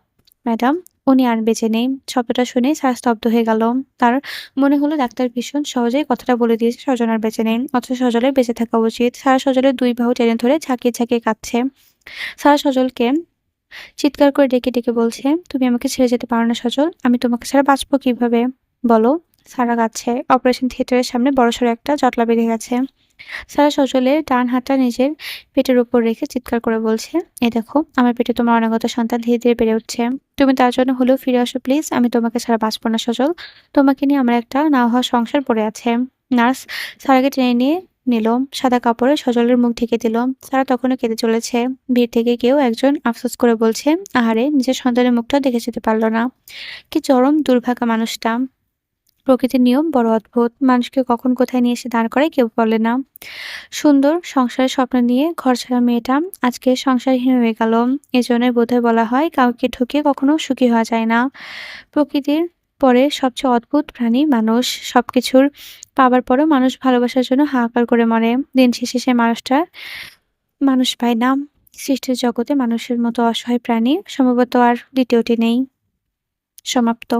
ম্যাডাম, উনি আর বেঁচে নেই। শব্দটা শুনেই সারা স্তব্ধ হয়ে গেল। তার মনে হলো ডাক্তার ভীষণ সহজেই কথাটা বলে দিয়েছে সজন আর বেঁচে নেই। অথচ সজলের বেঁচে থাকা উচিত। সারা সজলের দুই বাহু টেনে ধরে ঝাঁকিয়ে ঝাঁকিয়ে কাঁদছে। সারা সজলকে চিৎকার করে ডেকে ডেকে বলছে, তুমি আমাকে ছেড়ে যেতে পারো না সজল। আমি তোমাকে ছাড়া বাঁচবো কিভাবে বলো? সারা কাঁদছে। অপারেশন থিয়েটারের সামনে বড়সড় একটা জটলা বেঁধে গেছে। সারা সজলের ডান হাতটা নিজের পেটের উপর রেখে চিৎকার করে বলছে, এ দেখো, আমার পেটে তোমার অনাগত সন্তান ধীরে ধীরে বেড়ে উঠছে। তুমি তার জন্য হলেও ফিরে আসো প্লিজ। আমি তোমাকে ছাড়া বাঁচবো না সজল। তোমাকে নিয়ে আমার একটা না হওয়া সংসার পড়ে আছে। নার্স সারাকে টেনে নিয়ে নিল। সাদা কাপড়ে সজলের মুখ ঢেকে দিল। সারা তখনও কেঁদে চলেছে। ভিড় থেকে কেউ একজন আফসোস করে বলছে, আহারে, নিজের সন্তানের মুখটা দেখে যেতে পারল না। কি চরম দুর্ভাগা মানুষটা। প্রকৃতির নিয়ম বড় অদ্ভুত। মানুষকে কখন কোথায় নিয়ে এসে দাঁড় করায় কেউ বলে না। সুন্দর সংসারের স্বপ্ন নিয়ে ঘর ছাড়া মেয়েটা আজকে সংসারহীন হয়ে গেল। এজন্যই বোধহয় বলা হয় কাউকে ঠকিয়ে কখনো সুখী হওয়া যায় না। প্রকৃতির পরে সবচেয়ে অদ্ভুত প্রাণী মানুষ। সবকিছুর পাবার পরেও মানুষ ভালোবাসার জন্য হাহাকার করে মরে। দিন শেষে সে মানুষটা মানুষ পায় না। সৃষ্টির জগতে মানুষের মতো অসহায় প্রাণী সম্ভবত আর দ্বিতীয়টি নেই। সমাপ্ত।